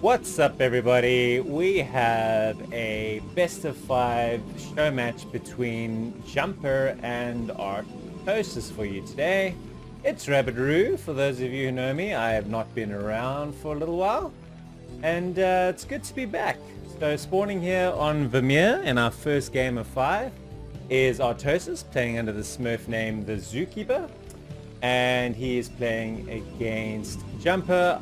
What's up, everybody? We have a best of 5 show match between Jumper and Artosis for you today. It's Rabbit for those of you who know me. I have not been around for a little while, and it's good to be back. So spawning here on Vermeer in our first game of 5 is Artosis, playing under the Smurf name the Zookeeper, and he is playing against Jumper.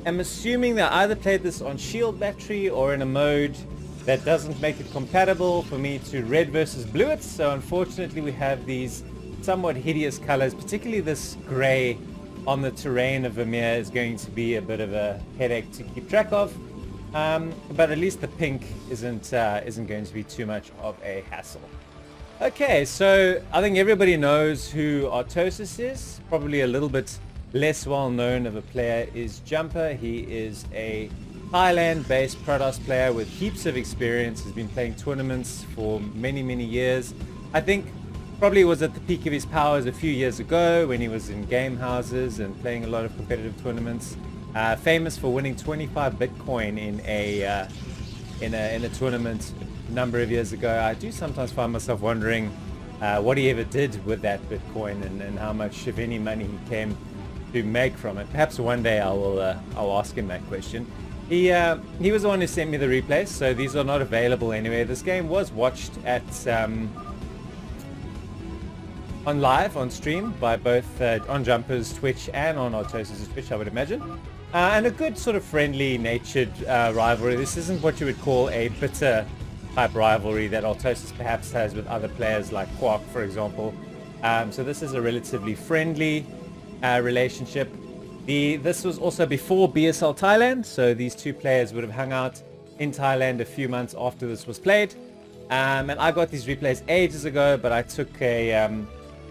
I'm assuming they either played this on shield battery or in a mode that doesn't make it compatible for me to red versus blue it. So unfortunately we have these somewhat hideous colors, particularly this gray on the terrain of Vermeer is going to be a bit of a headache to keep track of. But at least the pink isn't going to be too much of a hassle. Okay, so I think everybody knows who Artosis is. Probably a little bit less well known of a player is Jumper. He is a Thailand-based Protoss player with heaps of experience. He's been playing tournaments for many years. I think probably was at the peak of his powers a few years ago when he was in game houses and playing a lot of competitive tournaments. Famous for winning 25 Bitcoin in a tournament a number of years ago. I do sometimes find myself wondering what he ever did with that Bitcoin and how much, if any, money he came to make from it. Perhaps one day I'll ask him that question. He was the one who sent me the replays, so these are not available anywhere. This game was watched at on live on stream by both on Jumper's Twitch and on Artosis' Twitch, I would imagine. And a good sort of friendly natured rivalry. This isn't what you would call a bitter type rivalry that Artosis perhaps has with other players like Quark, for example. So this is a relatively friendly relationship. This was also before BSL Thailand, so these two players would have hung out in Thailand a few months after this was played. And I got these replays ages ago, but I took a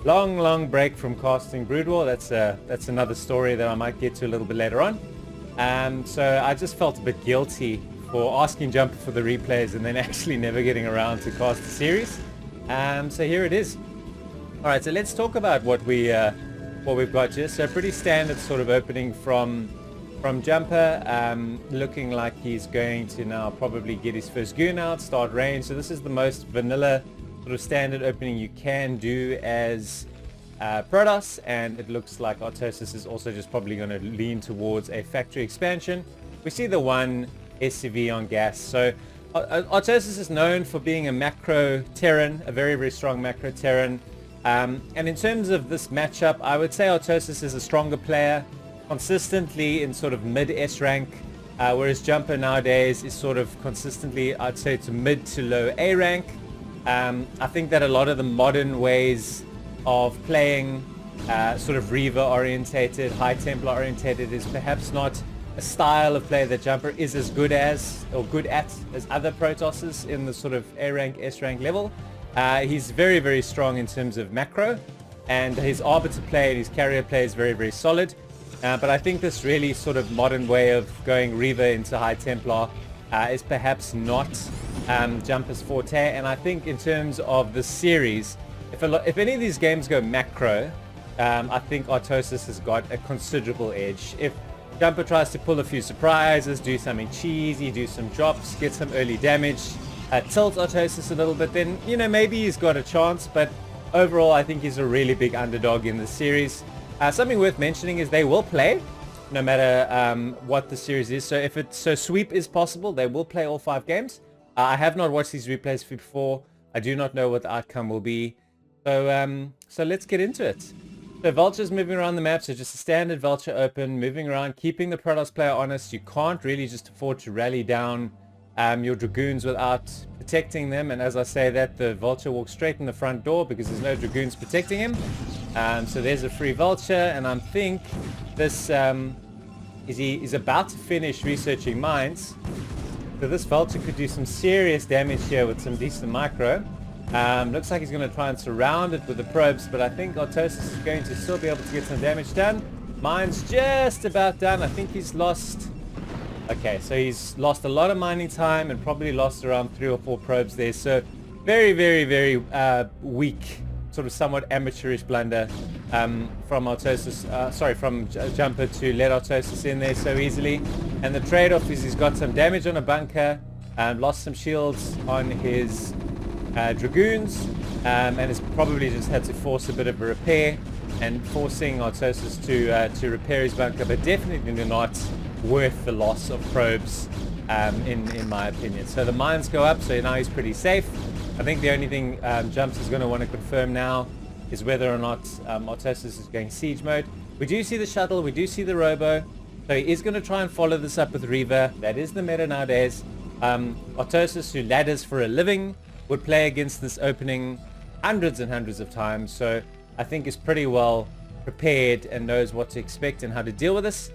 long break from casting Broodwar. That's another story that I might get to a little bit later on. So I just felt a bit guilty for asking Jumper for the replays and then actually never getting around to cast the series. So here it is. All right, so let's talk about what we've got here. So pretty standard sort of opening from Jumper, looking like he's going to now probably get his first goon out, start range. So this is the most vanilla sort of standard opening you can do as Protoss, and it looks like Artosis is also just probably going to lean towards a factory expansion. We see the one SCV on gas. So Artosis is known for being a macro Terran, a very strong macro Terran. And in terms of this matchup, I would say Artosis is a stronger player, consistently in sort of mid S rank, whereas Jumper nowadays is sort of consistently, I'd say, to mid to low A rank. I think that a lot of the modern ways of playing sort of Reaver orientated, High Templar orientated is perhaps not a style of play that Jumper is as good as, or good at, as other Protosses in the sort of A rank, S rank level. He's very strong in terms of macro, and his arbiter play and his carrier play is very solid. But I think this really sort of modern way of going Reaver into High Templar is perhaps not Jumper's forte. And I think in terms of the series, if any of these games go macro, I think Artosis has got a considerable edge. If Jumper tries to pull a few surprises, do something cheesy, do some drops, get some early damage, tilt Artosis a little bit, then maybe he's got a chance. But overall I think he's a really big underdog in the series. Something worth mentioning is they will play no matter what the series is. So sweep is possible. They will play all 5 games. I have not watched these replays before. I do not know what the outcome will be. So let's get into it. So Vulture's moving around the map, so just a standard Vulture open, moving around, keeping the Protoss player honest. You can't really just afford to rally down your Dragoons without protecting them. And as I say that, the Vulture walks straight in the front door because there's no Dragoons protecting him. So there's a free Vulture, and I think this he's about to finish researching mines. So this Vulture could do some serious damage here with some decent micro. Looks like he's going to try and surround it with the probes, but I think Artosis is going to still be able to get some damage done. Mine's just about done. I think he's lost... Okay, so he's lost a lot of mining time and probably lost around 3 or 4 probes there. So very weak, sort of somewhat amateurish blunder from Artosis, from Jumper to let Artosis in there so easily. And the trade-off is he's got some damage on a bunker, lost some shields on his Dragoons, and has probably just had to force a bit of a repair and forcing Artosis to repair his bunker, but definitely not worth the loss of probes in my opinion. So the mines go up, so now he's pretty safe. I think the only thing Jumps is going to want to confirm now is whether or not Artosis is going siege mode. We do see the shuttle, we do see the robo, so he is going to try and follow this up with Reaver. That is the meta nowadays. Artosis, who ladders for a living, would play against this opening hundreds and hundreds of times, so I think is pretty well prepared and knows what to expect and how to deal with this.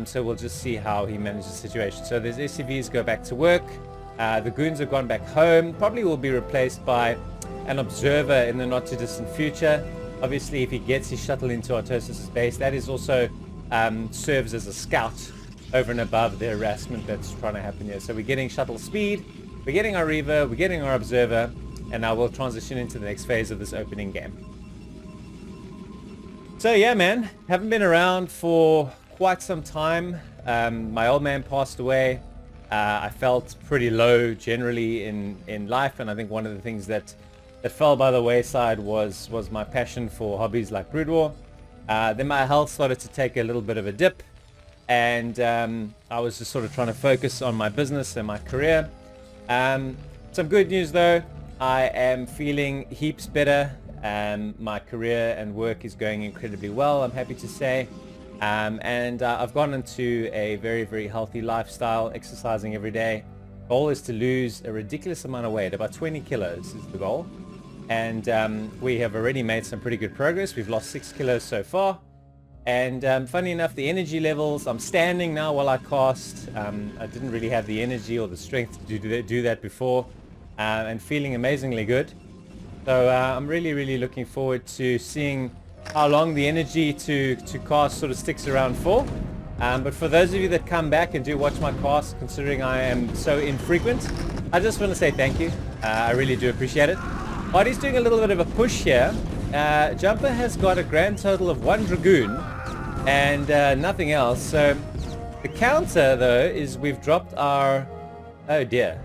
So we'll just see how he manages the situation. So there's SCVs go back to work. The goons have gone back home. Probably will be replaced by an observer in the not too distant future. Obviously, if he gets his shuttle into Artosis' base, that is also serves as a scout over and above the harassment that's trying to happen here. So we're getting shuttle speed, we're getting our Reaver, we're getting our observer, and now we'll transition into the next phase of this opening game. So yeah, man, haven't been around for quite some time. My old man passed away. I felt pretty low generally in life, and I think one of the things that fell by the wayside was my passion for hobbies like Broodwar. Then my health started to take a little bit of a dip, and I was just sort of trying to focus on my business and my career. Some good news though, I am feeling heaps better. My career and work is going incredibly well, I'm happy to say. And I've gone into a very, very healthy lifestyle, exercising every day. Goal is to lose a ridiculous amount of weight, about 20 kilos is the goal. And we have already made some pretty good progress. We've lost 6 kilos so far. And funny enough, the energy levels, I'm standing now while I cast. I didn't really have the energy or the strength to do that before, and feeling amazingly good. So I'm really, really looking forward to seeing how long the energy to cast sort of sticks around for. But for those of you that come back and do watch my cast, considering I am so infrequent, I just want to say thank you. I really do appreciate it. Artie's doing a little bit of a push here. Jumper has got a grand total of 1 Dragoon and nothing else. So the counter though is we've dropped our, oh dear,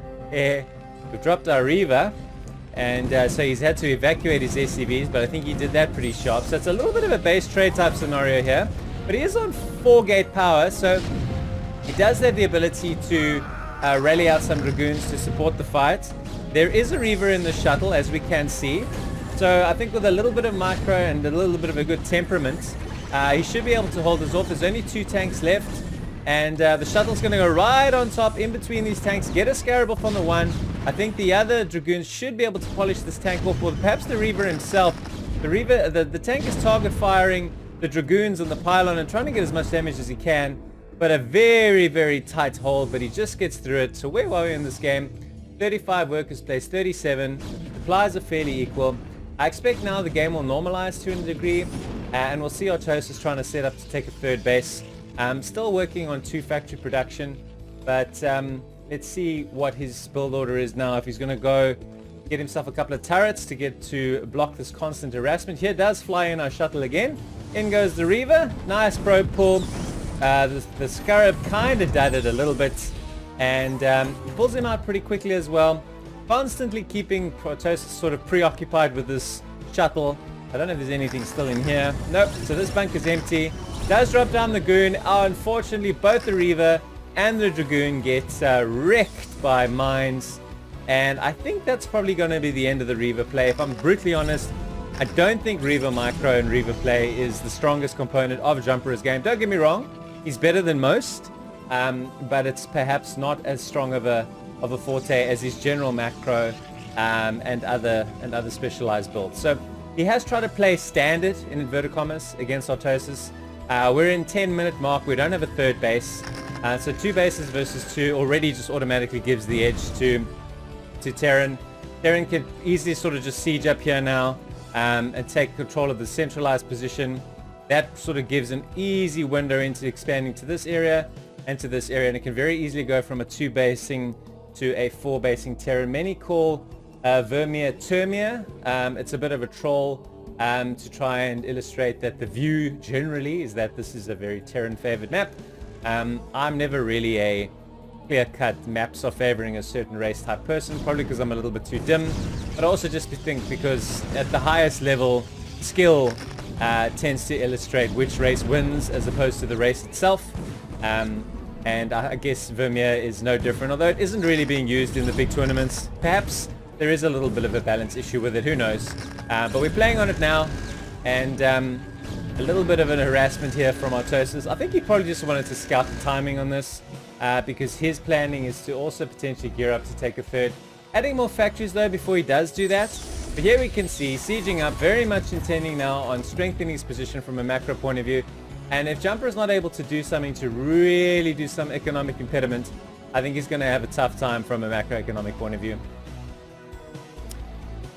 we've dropped our Reaver. And so he's had to evacuate his SCVs, but I think he did that pretty sharp. So it's a little bit of a base trade type scenario here. But he is on 4-gate power, so he does have the ability to rally out some Dragoons to support the fight. There is a Reaver in the shuttle, as we can see. So I think with a little bit of micro and a little bit of a good temperament, he should be able to hold this off. There's only 2 tanks left. And the shuttle's going to go right on top in between these tanks, get a scarab off on the one. I think the other Dragoons should be able to polish this tank off, or perhaps the Reaver himself. The Reaver, the tank is target firing the Dragoons on the pylon and trying to get as much damage as he can. But a very, very tight hold, but he just gets through it. So where are we in this game? 35 workers placed, 37. Supplies are fairly equal. I expect now the game will normalize to a degree, and we'll see Artosis trying to set up to take a 3rd base. Still working on 2 factory production, but let's see what his build order is now. If he's going to go get himself a couple of turrets to get to block this constant harassment. Here does fly in our shuttle again. In goes the Reaver. Nice probe pull. The Scarab kind of dudded a little bit, and he pulls him out pretty quickly as well. Constantly keeping Protoss sort of preoccupied with this shuttle. I don't know if there's anything still in here. Nope. So this bunker's empty. Does drop down the Goon. Unfortunately, both the Reaver and the Dragoon get wrecked by mines. And I think that's probably going to be the end of the Reaver play. If I'm brutally honest, I don't think Reaver Micro and Reaver Play is the strongest component of Jumper's game. Don't get me wrong. He's better than most. But it's perhaps not as strong of a forte as his general macro and other specialized builds. So he has tried to play standard, in inverted commas, against Artosis. We're in 10-minute mark. We don't have a 3rd base. So 2 bases versus 2 already just automatically gives the edge to Terran. Terran can easily sort of just siege up here now and take control of the centralized position. That sort of gives an easy window into expanding to this area and to this area. And it can very easily go from a 2 basing to a 4 basing Terran. Many call Vermeer Termia. It's a bit of a troll to try and illustrate that the view generally is that this is a very Terran favored map. I'm never really a clear-cut maps are favoring a certain race type person, probably because I'm a little bit too dim, but also just to think because at the highest level, skill tends to illustrate which race wins as opposed to the race itself. And I guess Vermeer is no different, although it isn't really being used in the big tournaments. Perhaps there is a little bit of a balance issue with it, who knows. But we're playing on it now, and a little bit of an harassment here from Artosis. I think he probably just wanted to scout the timing on this, because his planning is to also potentially gear up to take a third. Adding more factories though before he does do that. But here we can see sieging up, very much intending now on strengthening his position from a macro point of view. And if Jumper is not able to do something to really do some economic impediment, I think he's going to have a tough time from a macroeconomic point of view.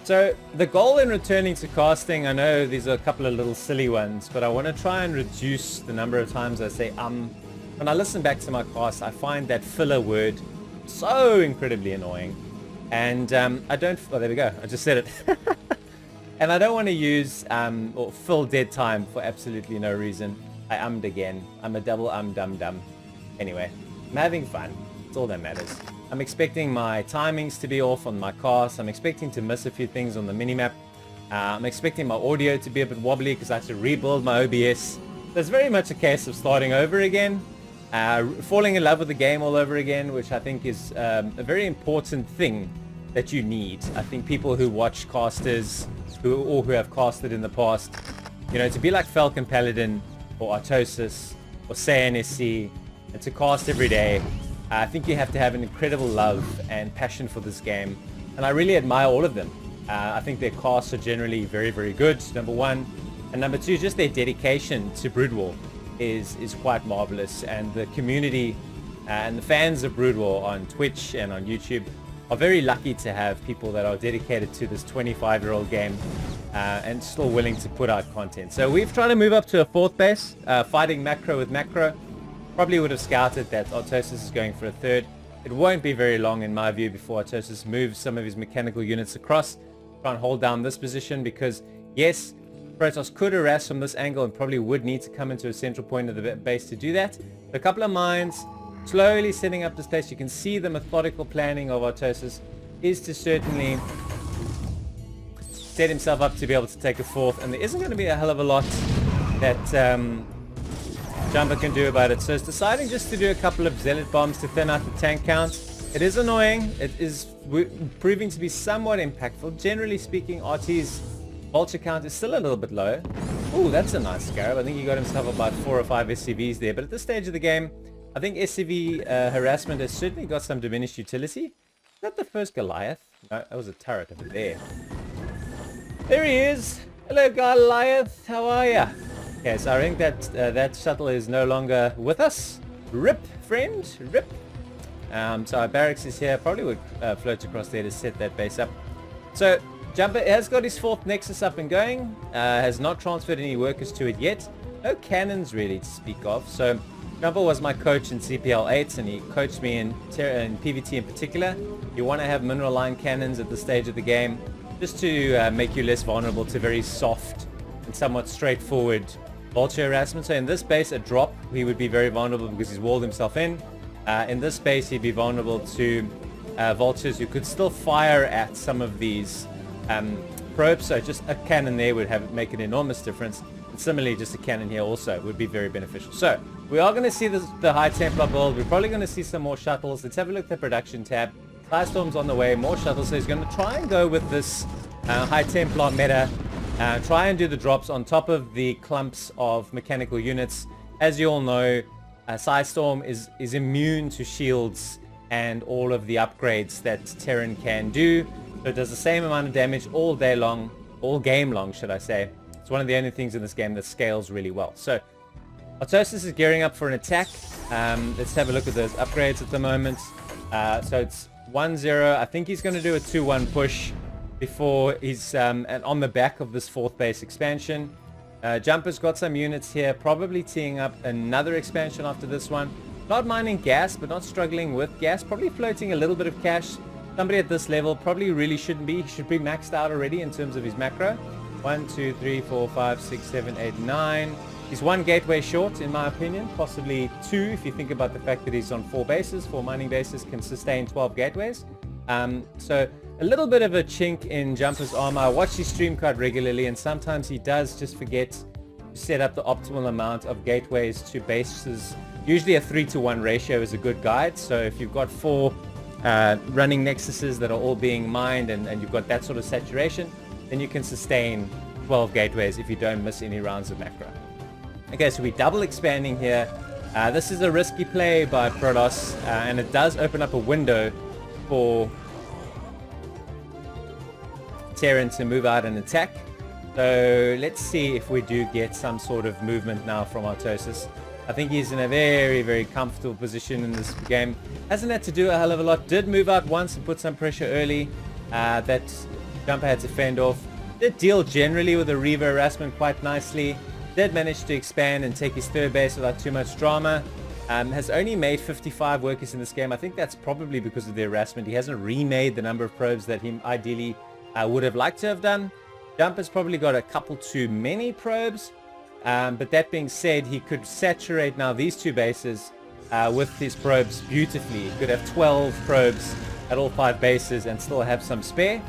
So the goal in returning to casting, I know these are a couple of little silly ones, but I want to try and reduce the number of times I say When I listen back to my cast, I find that filler word so incredibly annoying. And I don't, oh there we go, I just said it. And I don't want to use or fill dead time for absolutely no reason. I ummed again. I'm a double dum. Anyway, I'm having fun. It's all that matters. I'm expecting my timings to be off on my cast. I'm expecting to miss a few things on the minimap. I'm expecting my audio to be a bit wobbly because I have to rebuild my OBS. So it's very much a case of starting over again. Falling in love with the game all over again, which I think is a very important thing that you need. I think people who watch casters who have casted in the past, you know, to be like Falcon Paladin or Artosis or SayNSC and to cast every day, I think you have to have an incredible love and passion for this game, and I really admire all of them. I think their casts are generally very, very good, number one, and number two, just their dedication to Broodwar is quite marvelous, and the community and the fans of Broodwar on Twitch and on YouTube are very lucky to have people that are dedicated to this 25-year-old game and still willing to put out content. So we've tried to move up to a fourth base, fighting macro with macro. Probably would have scouted that Artosis is going for a third. It won't be very long in my view before Artosis moves some of his mechanical units across, try and hold down this position, because yes, Protoss could harass from this angle and probably would need to come into a central point of the base to do that. A couple of mines, slowly setting up the stage. You can see the methodical planning of Artosis is to certainly set himself up to be able to take a fourth, and there isn't going to be a hell of a lot that Jumper can do about it. So it's deciding just to do a couple of zealot bombs to thin out the tank count. It is annoying. It is proving to be somewhat impactful. Generally speaking, RT's vulture count is still a little bit low. Ooh, that's a nice scarab. I think he got himself about 4 or 5 SCVs there. But at this stage of the game, I think SCV harassment has certainly got some diminished utility. Is that the first Goliath? No, that was a turret over there. There he is. Hello, Goliath. How are ya? Okay, so I think that that shuttle is no longer with us. Rip, friend. Rip. So our barracks is here. Probably would float across there to set that base up. So Jumper has got his fourth Nexus up and going. Has not transferred any workers to it yet. No cannons really to speak of. So Jumper was my coach in CPL 8, and he coached me in PvT in particular. You want to have mineral line cannons at this stage of the game, just to make you less vulnerable to very soft and somewhat straightforward vulture harassment. So in this base, a drop, he would be very vulnerable because he's walled himself in. In this base, he'd be vulnerable to vultures who could still fire at some of these probes. So just a cannon there would make an enormous difference. And similarly, just a cannon here also would be very beneficial. So we are going to see the High Templar build. We're probably going to see some more shuttles. Let's have a look at the production tab. Firestorm's on the way, more shuttles. So he's going to try and go with this High Templar meta. Try and do the drops on top of the clumps of mechanical units. As you all know, Firestorm is immune to shields and all of the upgrades that Terran can do. So it does the same amount of damage all day long, all game long, should I say. It's one of the only things in this game that scales really well. So Artosis is gearing up for an attack. Let's have a look at those upgrades at the moment. So it's 1-0. I think he's going to do a 2-1 push before he's on the back of this fourth base expansion. Jumper's got some units here, probably teeing up another expansion after this one. Not mining gas, but not struggling with gas. Probably floating a little bit of cash. Somebody at this level probably really shouldn't be. He should be maxed out already in terms of his macro. 1, 2, 3, 4, 5, 6, 7, 8, 9. He's 1 gateway short, in my opinion, possibly 2 if you think about the fact that he's on 4 bases. 4 mining bases can sustain 12 gateways. So a little bit of a chink in Jumper's armor. I watch his stream quite regularly, and sometimes he does just forget to set up the optimal amount of gateways to bases. Usually a 3-to-1 ratio is a good guide. So if you've got 4 running nexuses that are all being mined and you've got that sort of saturation, then you can sustain 12 gateways if you don't miss any rounds of macro. Okay, so we're double expanding here. This is a risky play by Protoss, and it does open up a window for Terran to move out and attack. So let's see if we do get some sort of movement now from Artosis. I think he's in a very, very comfortable position in this game. Hasn't had to do a hell of a lot. Did move out once and put some pressure early. That Jumper had to fend off. Did deal generally with the Reaver harassment quite nicely. Did manage to expand and take his 3rd base without too much drama. Has only made 55 workers in this game. I think that's probably because of the harassment. He hasn't remade the number of probes that he ideally would have liked to have done. Jumper's probably got a couple too many probes. But that being said, he could saturate now these 2 bases with his probes beautifully. He could have 12 probes at all 5 bases and still have some spare.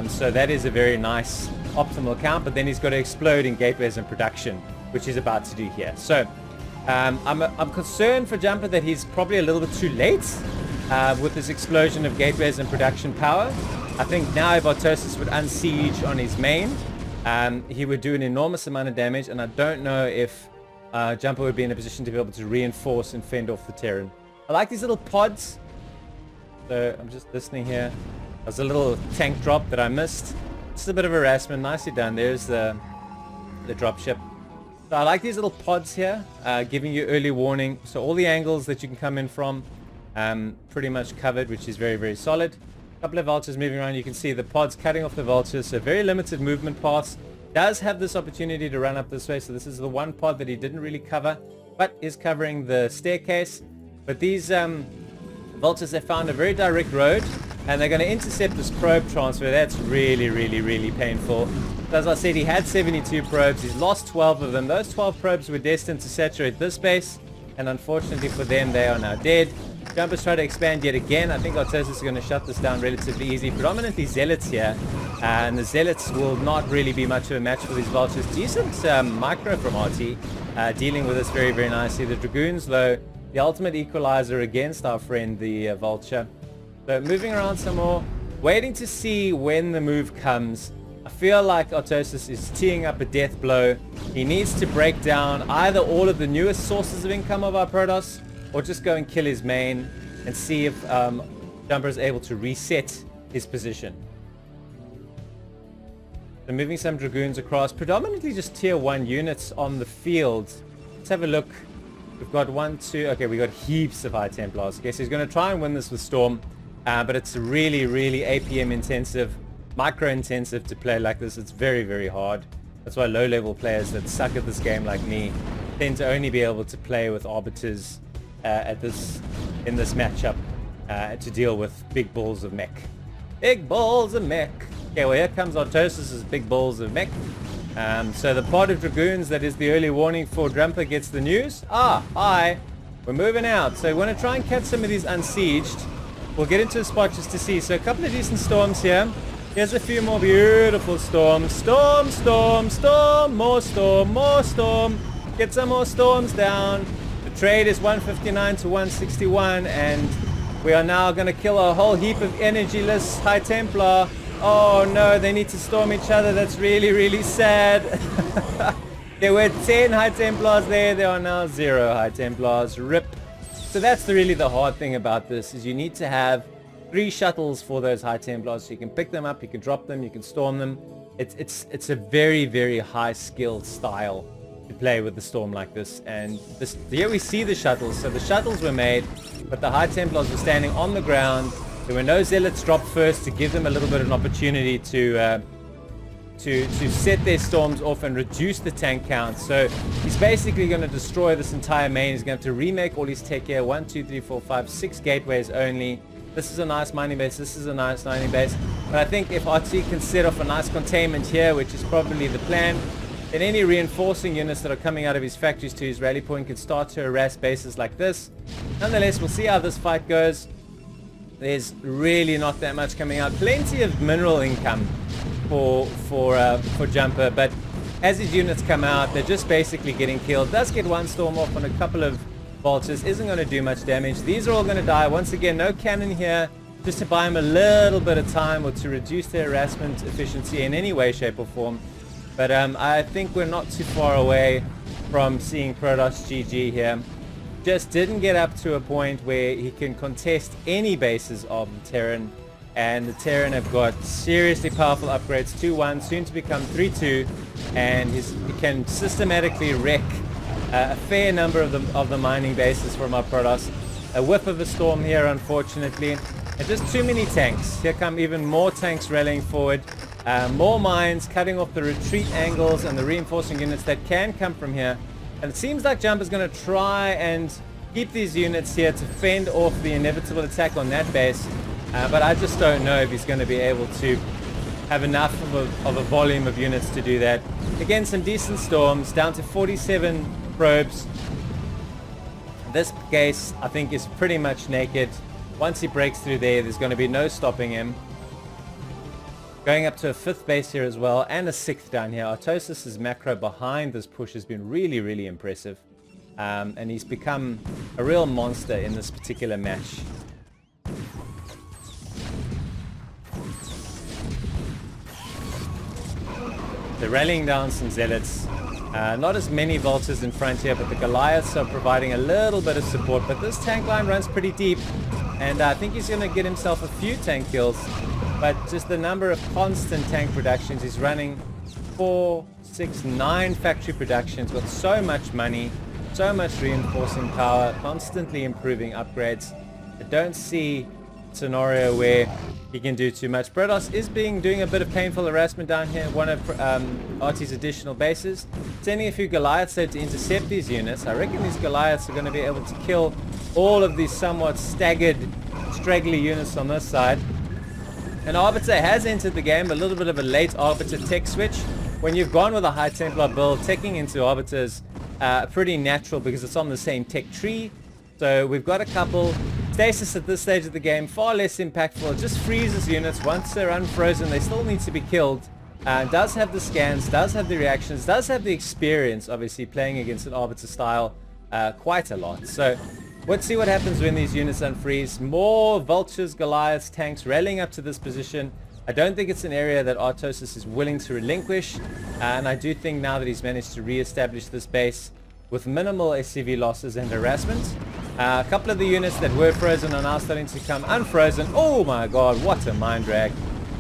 So that is a very nice optimal count, but then he's got to explode in gateways and production, which he's about to do here. So I'm concerned for Jumper that he's probably a little bit too late with this explosion of gateways and production power. I think now if Artosis would unsiege on his main, he would do an enormous amount of damage, and I don't know if Jumper would be in a position to be able to reinforce and fend off the Terran. I like these little pods. So I'm just listening here. There's a little tank drop that I missed. Just a bit of harassment. Nicely done. There's the dropship. So I like these little pods here, giving you early warning. So all the angles that you can come in from, pretty much covered, which is very, very solid. A couple of vultures moving around. You can see the pods cutting off the vultures. So very limited movement paths. Does have this opportunity to run up this way. So this is the one pod that he didn't really cover, but is covering the staircase. But these vultures have found a very direct road, and they're going to intercept this probe transfer. That's really, really, really painful. So as I said, he had 72 probes. He's lost 12 of them. Those 12 probes were destined to saturate this base, and unfortunately for them, they are now dead. Jumper's trying to expand yet again. I think Artosis is going to shut this down relatively easy. Predominantly Zealots here, and the Zealots will not really be much of a match for these vultures. Decent micro from RT, dealing with this very, very nicely. The Dragoons, though, the ultimate equalizer against our friend the Vulture. So moving around some more, waiting to see when the move comes. I feel like Artosis is teeing up a death blow. He needs to break down either all of the newest sources of income of our Protoss, or just go and kill his main and see if Jumper is able to reset his position. So moving some Dragoons across, predominantly just tier 1 units on the field. Let's have a look. We've got 1, 2, okay, we got heaps of High Templars. Okay, so he's going to try and win this with Storm, but it's really, really APM intensive, micro intensive to play like this. It's very, very hard. That's why low level players that suck at this game like me tend to only be able to play with Arbiters in this matchup to deal with big balls of mech. Big balls of mech. Okay, well here comes Artosis' big balls of mech. So the pod of Dragoons, that is the early warning for Jumper, gets the news. Hi, we're moving out. So we want to try and catch some of these unsieged. We'll get into the spot just to see. So a couple of decent storms here. Here's a few more beautiful storms. Storm, storm, storm, more storm, more storm. Get some more storms down. The trade is 159 to 161, and we are now going to kill a whole heap of energyless High Templar. Oh no, they need to storm each other. That's really, really sad. There were 10 High Templars there. There are now 0 High Templars. RIP. So that's really the hard thing about this, is you need to have 3 shuttles for those High Templars. So you can pick them up, you can drop them, you can storm them. It's a very, very high skilled style to play with the storm like this. And here we see the shuttles. So the shuttles were made, but the High Templars were standing on the ground. There were no Zealots dropped first to give them a little bit of an opportunity to set their storms off and reduce the tank count. So he's basically going to destroy this entire main. He's going to have to remake all his tech here. 1, 2, 3, 4, 5, 6 gateways only. This is a nice mining base. This is a nice mining base. But I think if RT can set off a nice containment here, which is probably the plan, then any reinforcing units that are coming out of his factories to his rally point could start to harass bases like this. Nonetheless, we'll see how this fight goes. There's really not that much coming out. Plenty of mineral income for Jumper, but as his units come out, they're just basically getting killed. Does get one storm off on a couple of vultures, isn't going to do much damage. These are all going to die. Once again, no cannon here, just to buy him a little bit of time or to reduce their harassment efficiency in any way, shape or form. But I think we're not too far away from seeing Protoss GG here. Just didn't get up to a point where he can contest any bases of the Terran. And the Terran have got seriously powerful upgrades, 2-1, soon to become 3-2. And he can systematically wreck a fair number of the mining bases from our Protoss. A whiff of a storm here, unfortunately. And just too many tanks. Here come even more tanks rallying forward. More mines cutting off the retreat angles and the reinforcing units that can come from here. And it seems like Jumper's going to try and keep these units here to fend off the inevitable attack on that base. But I just don't know if he's going to be able to have enough of a volume of units to do that. Again, some decent storms, down to 47 probes. This case, I think, is pretty much naked. Once he breaks through there, there's going to be no stopping him. Going up to a 5th base here as well, and a 6th down here. Artosis' macro behind this push has been really, really impressive. And he's become a real monster in this particular match. They're rallying down some zealots. Not as many vultures in front here, but the Goliaths are providing a little bit of support. But this tank line runs pretty deep, and I think he's going to get himself a few tank kills. But just the number of constant tank productions, he's running 4, 6, 9 factory productions with so much money, so much reinforcing power, constantly improving upgrades. I don't see a scenario where he can do too much. Protoss is doing a bit of painful harassment down here, one of Artie's additional bases. Sending a few Goliaths there to intercept these units. I reckon these Goliaths are going to be able to kill all of these somewhat staggered, straggly units on this side. And Arbiter has entered the game, a little bit of a late Arbiter tech switch. When you've gone with a High Templar build, teching into Arbiter is pretty natural because it's on the same tech tree. So we've got a couple. Stasis at this stage of the game, far less impactful. It just freezes units. Once they're unfrozen, they still need to be killed. Does have the scans, does have the reactions, does have the experience, obviously, playing against an Arbiter style quite a lot. So let's see what happens when these units unfreeze. More vultures, Goliaths, tanks rallying up to this position. I don't think it's an area that Artosis is willing to relinquish. And I do think now that he's managed to re-establish this base with minimal SCV losses and harassment, a couple of the units that were frozen are now starting to come unfrozen. Oh my god, what a mind drag.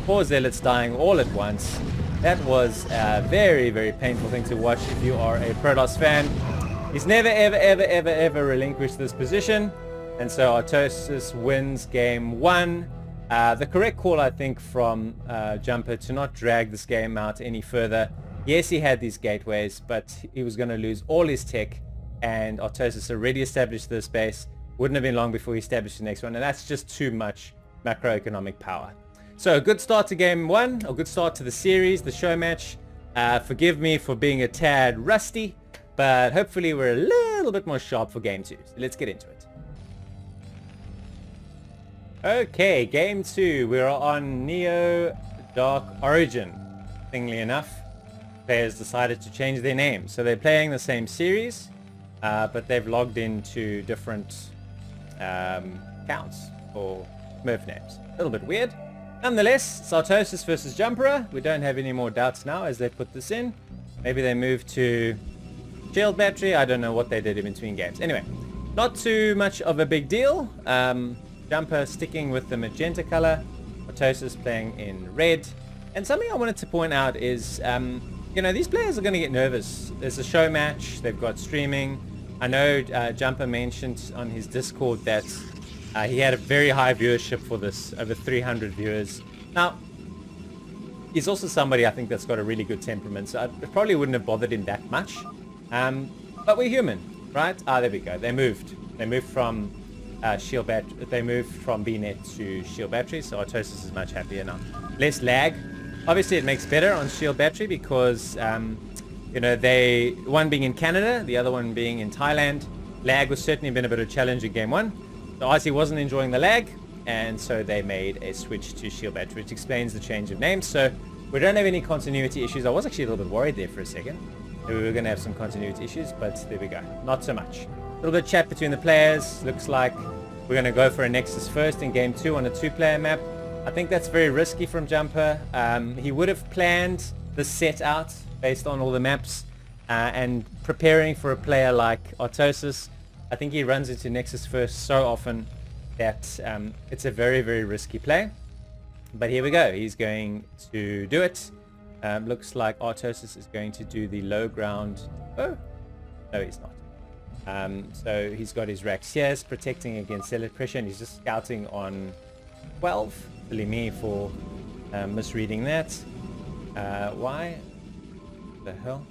4 zealots dying all at once. That was a very, very painful thing to watch if you are a Protoss fan. He's never, ever, ever, ever, ever relinquished this position. And so Artosis wins game 1. The correct call, I think, from Jumper to not drag this game out any further. Yes, he had these gateways, but he was going to lose all his tech. And Artosis already established this base. Wouldn't have been long before he established the next one. And that's just too much macroeconomic power. So a good start to game 1. A good start to the series, the show match. Forgive me for being a tad rusty. But hopefully we're a little bit more sharp for game 2. So let's get into it. Okay, game 2. We're on Neo Dark Origin. Thingly enough, players decided to change their name. So they're playing the same series, but they've logged into different accounts or Smurf names. A little bit weird. Nonetheless, Artosis versus Jumper. We don't have any more doubts now as they put this in. Maybe they moved to shield battery. I don't know what they did in between games. Anyway, not too much of a big deal. Jumper sticking with the magenta color. Artosis playing in red. And something I wanted to point out is, you know, these players are going to get nervous. There's a show match. They've got streaming. I know Jumper mentioned on his Discord that he had a very high viewership for this, over 300 viewers. Now, he's also somebody I think that's got a really good temperament, so I probably wouldn't have bothered him that much. But we're human, right? There we go. They moved from shield battery. They moved from BNet to shield battery, so Artosis is much happier now. Less lag. Obviously, it makes better on shield battery because You know, one being in Canada, the other one being in Thailand. Lag was certainly been a bit of a challenge in game 1. So RC wasn't enjoying the lag, and so they made a switch to Shield Battery, which explains the change of names. So we don't have any continuity issues. I was actually a little bit worried there for a second. We were going to have some continuity issues, but there we go. Not so much. A little bit of chat between the players. Looks like we're going to go for a Nexus first in game 2 on a 2-player map. I think that's very risky from Jumper. He would have planned the set out based on all the maps and preparing for a player like Artosis. I think he runs into Nexus first so often that it's a very, very risky play. But here we go. He's going to do it. Looks like Artosis is going to do the low ground. Oh, no, he's not. So he's got his racks here, protecting against Zealot pressure, and he's just scouting on 12. Silly me for misreading that. Why? What the hell?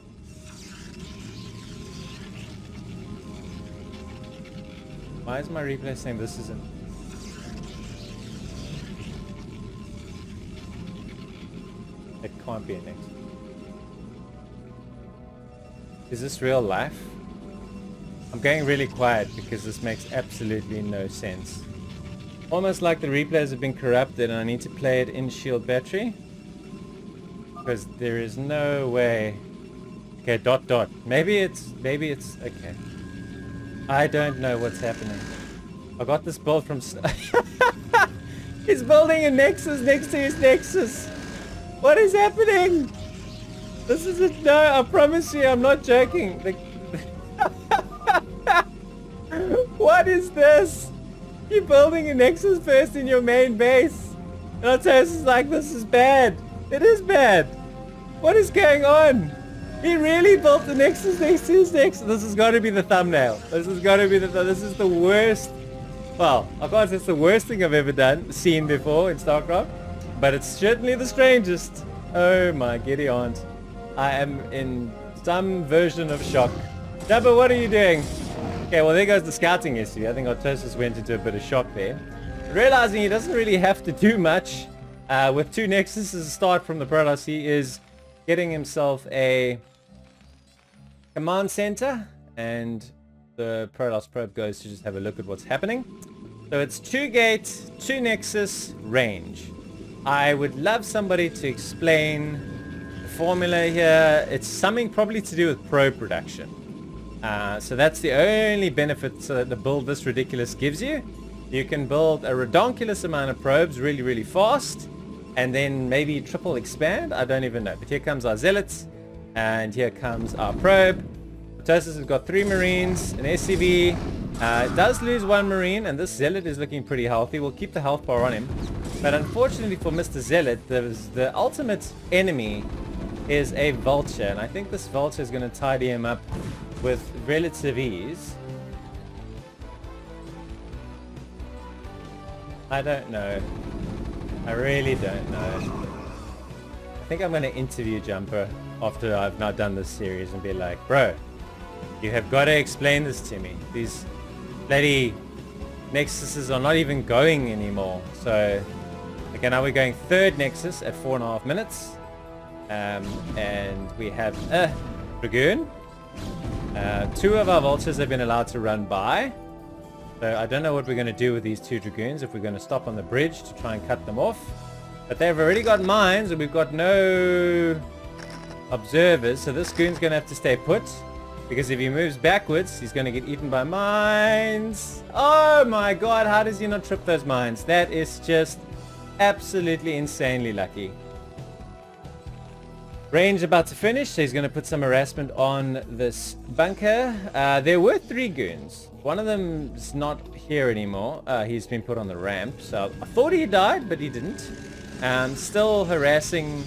Why is my replay saying this isn't? It can't be a Nexus. Is this real life? I'm going really quiet because this makes absolutely no sense. Almost like the replays have been corrupted and I need to play it in Shield Battery. Because there is no way. Okay, dot dot. Maybe it's okay. I don't know what's happening. I got this build from He's building a Nexus next to his Nexus. What is happening? This is it. No, I promise you, I'm not joking. What is this? You're building a Nexus first in your main base. And Artosis is like, this is bad. It is bad. What is going on? He really built the Nexus next to his Nexus. This has got to be the thumbnail. This has got to be this is the worst. Well, I can't say it's the worst thing I've ever seen before in Starcraft. But it's certainly the strangest. Oh my giddy aunt. I am in some version of shock. Jumper, what are you doing? Okay, well there goes the scouting issue. I think Artosis went into a bit of shock there. Realizing he doesn't really have to do much. With 2 Nexuses to start from the Protoss, he is getting himself a command center. And the Protoss probe goes to just have a look at what's happening. So it's 2 gate, 2 Nexus, range. I would love somebody to explain the formula here. It's something probably to do with probe production. So that's the only benefit that the build this ridiculous gives you. You can build a redonkulous amount of probes really, really fast. And then maybe triple expand. I don't even know. But here comes our Zealots. And here comes our probe. Artosis has got 3 Marines, an SCV. It does lose 1 Marine. And this Zealot is looking pretty healthy. We'll keep the health bar on him. But unfortunately for Mr. Zealot, the ultimate enemy is a Vulture. And I think this Vulture is going to tidy him up with relative ease. I don't know. I really don't know. I think I'm going to interview Jumper after I've now done this series and be like, bro, you have got to explain this to me. These bloody Nexuses are not even going anymore. So, okay, now we're going 3rd Nexus at 4.5 minutes. And we have a Dragoon. 2 of our Vultures have been allowed to run by. So I don't know what we're going to do with these 2 Dragoons, if we're going to stop on the bridge to try and cut them off. But they've already got mines and we've got no observers. So this Goon's going to have to stay put. Because if he moves backwards, he's going to get eaten by mines. Oh my god, how does he not trip those mines? That is just absolutely insanely lucky. Range about to finish, so he's going to put some harassment on this bunker. There were 3 Goons. One of them is not here anymore. He's been put on the ramp. So I thought he died, but he didn't. Still harassing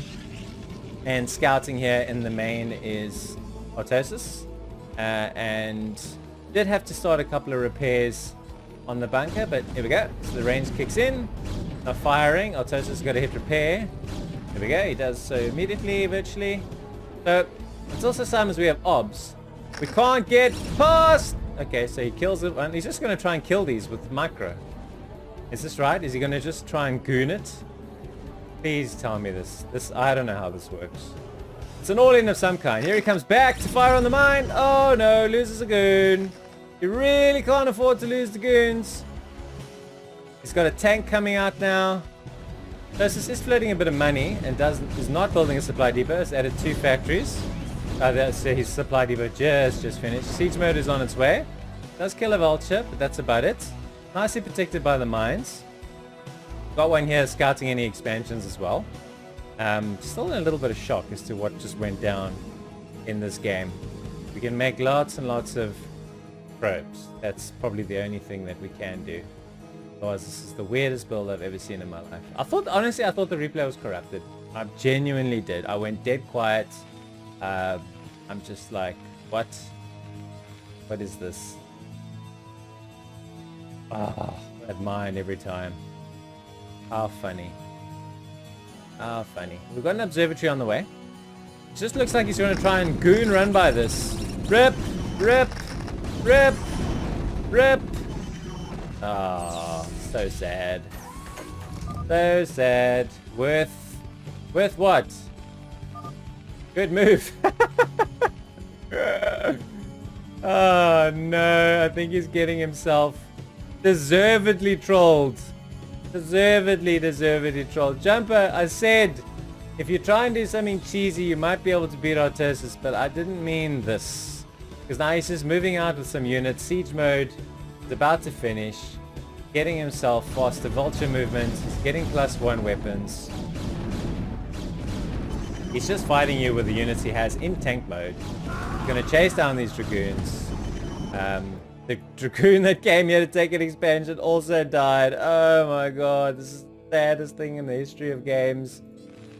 and scouting here in the main is Artosis. And did have to start a couple of repairs on the bunker, but here we go. So the range kicks in. Now firing. Artosis got to hit repair. There we go, he does so immediately, virtually. So, it's also sometimes we have obs. We can't get past! Okay, so he kills it, and he's just going to try and kill these with micro. Is this right? Is he going to just try and goon it? Please tell me this. I don't know how this works. It's an all-in of some kind. Here he comes back to fire on the mine. Oh no, loses a goon. You really can't afford to lose the goons. He's got a tank coming out now. Artosis is floating a bit of money and is not building a supply depot. It's added 2 factories. So his supply depot just finished. Siege mode is on its way. Does kill a vulture, but that's about it. Nicely protected by the mines. Got one here scouting any expansions as well. Still in a little bit of shock as to what just went down in this game. We can make lots and lots of probes. That's probably the only thing that we can do. Otherwise, this is the weirdest build I've ever seen in my life. Honestly, I thought the replay was corrupted. I genuinely did. I went dead quiet. I'm just like, what? What is this? That mine every time. How funny. How funny. We've got an observatory on the way. It just looks like he's going to try and goon run by this. Rip! Rip! Rip! Rip! Ah, so sad. So sad. With what? Good move. Oh no, I think he's getting himself deservedly trolled. Deservedly trolled. Jumper, I said, if you try and do something cheesy, you might be able to beat Artosis, but I didn't mean this. Because now he's just moving out with some units. Siege mode is about to finish. Getting himself faster vulture movement. He's getting +1 weapons. He's just fighting you with the units he has in tank mode. He's going to chase down these dragoons. The dragoon that came here to take an expansion also died. Oh my god, this is the saddest thing in the history of games.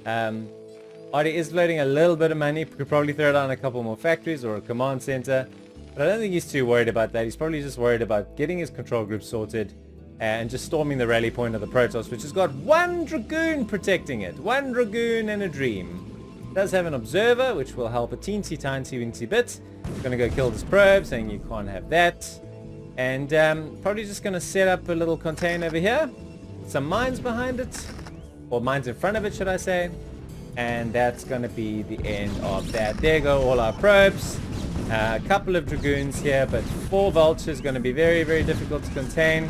Artie is floating a little bit of money. Could probably throw down a couple more factories or a command center. But I don't think he's too worried about that. He's probably just worried about getting his control group sorted and just storming the rally point of the Protoss, which has got 1 dragoon protecting it. 1 dragoon and a dream. It does have an observer, which will help a teensy bit. It's going to go kill this probe, saying you can't have that. And probably just going to set up a little container over here. Some mines behind it. Or mines in front of it, should I say. And that's going to be the end of that. There go all our probes. A couple of dragoons here, but 4 vultures going to be very difficult to contain.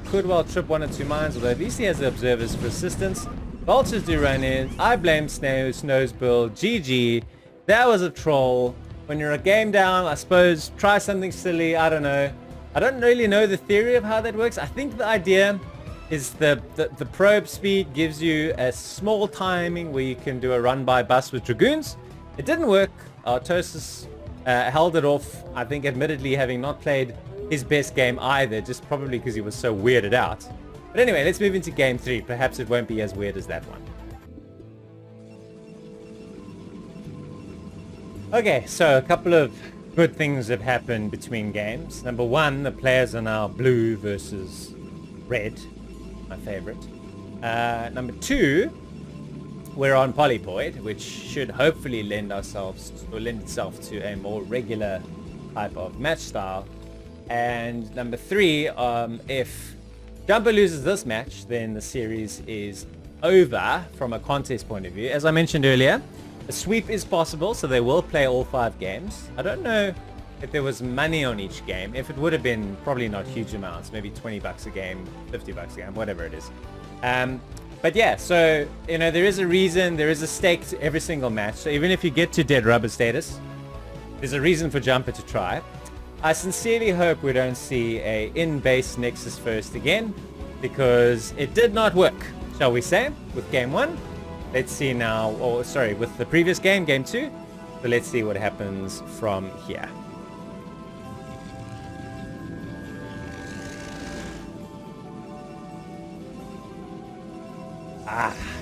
Could well trip 1 or 2 mines, although at least he has the observers for assistance. Vultures do run in. I blame Snow's build. GG. That was a troll. When you're a game down, I suppose, try something silly. I don't know. I don't really know the theory of how that works. I think the idea is the probe speed gives you a small timing where you can do a run by bus with dragoons. It didn't work. Artosis held it off. I think admittedly having not played his best game either, just probably because he was so weirded out. But anyway, let's move into game 3. Perhaps it won't be as weird as that one. Okay, so a couple of good things have happened between games. Number 1, the players are now blue versus red. My favorite. Number 2, we're on Polypoid, which should hopefully lend itself to a more regular type of match style. And number 3, if Jumper loses this match, then the series is over from a contest point of view. As I mentioned earlier, a sweep is possible, so they will play all 5 games. I don't know if there was money on each game. If it would have been, probably not huge amounts, maybe 20 bucks a game, 50 bucks a game, whatever it is. But yeah, so, you know, there is a reason, there is a stake to every single match. So even if you get to dead rubber status, there's a reason for Jumper to try. I sincerely hope we don't see a in-base Nexus first again, because it did not work, shall we say, with game 1. Let's see now, or sorry, with the previous game, game 2. So let's see what happens from here.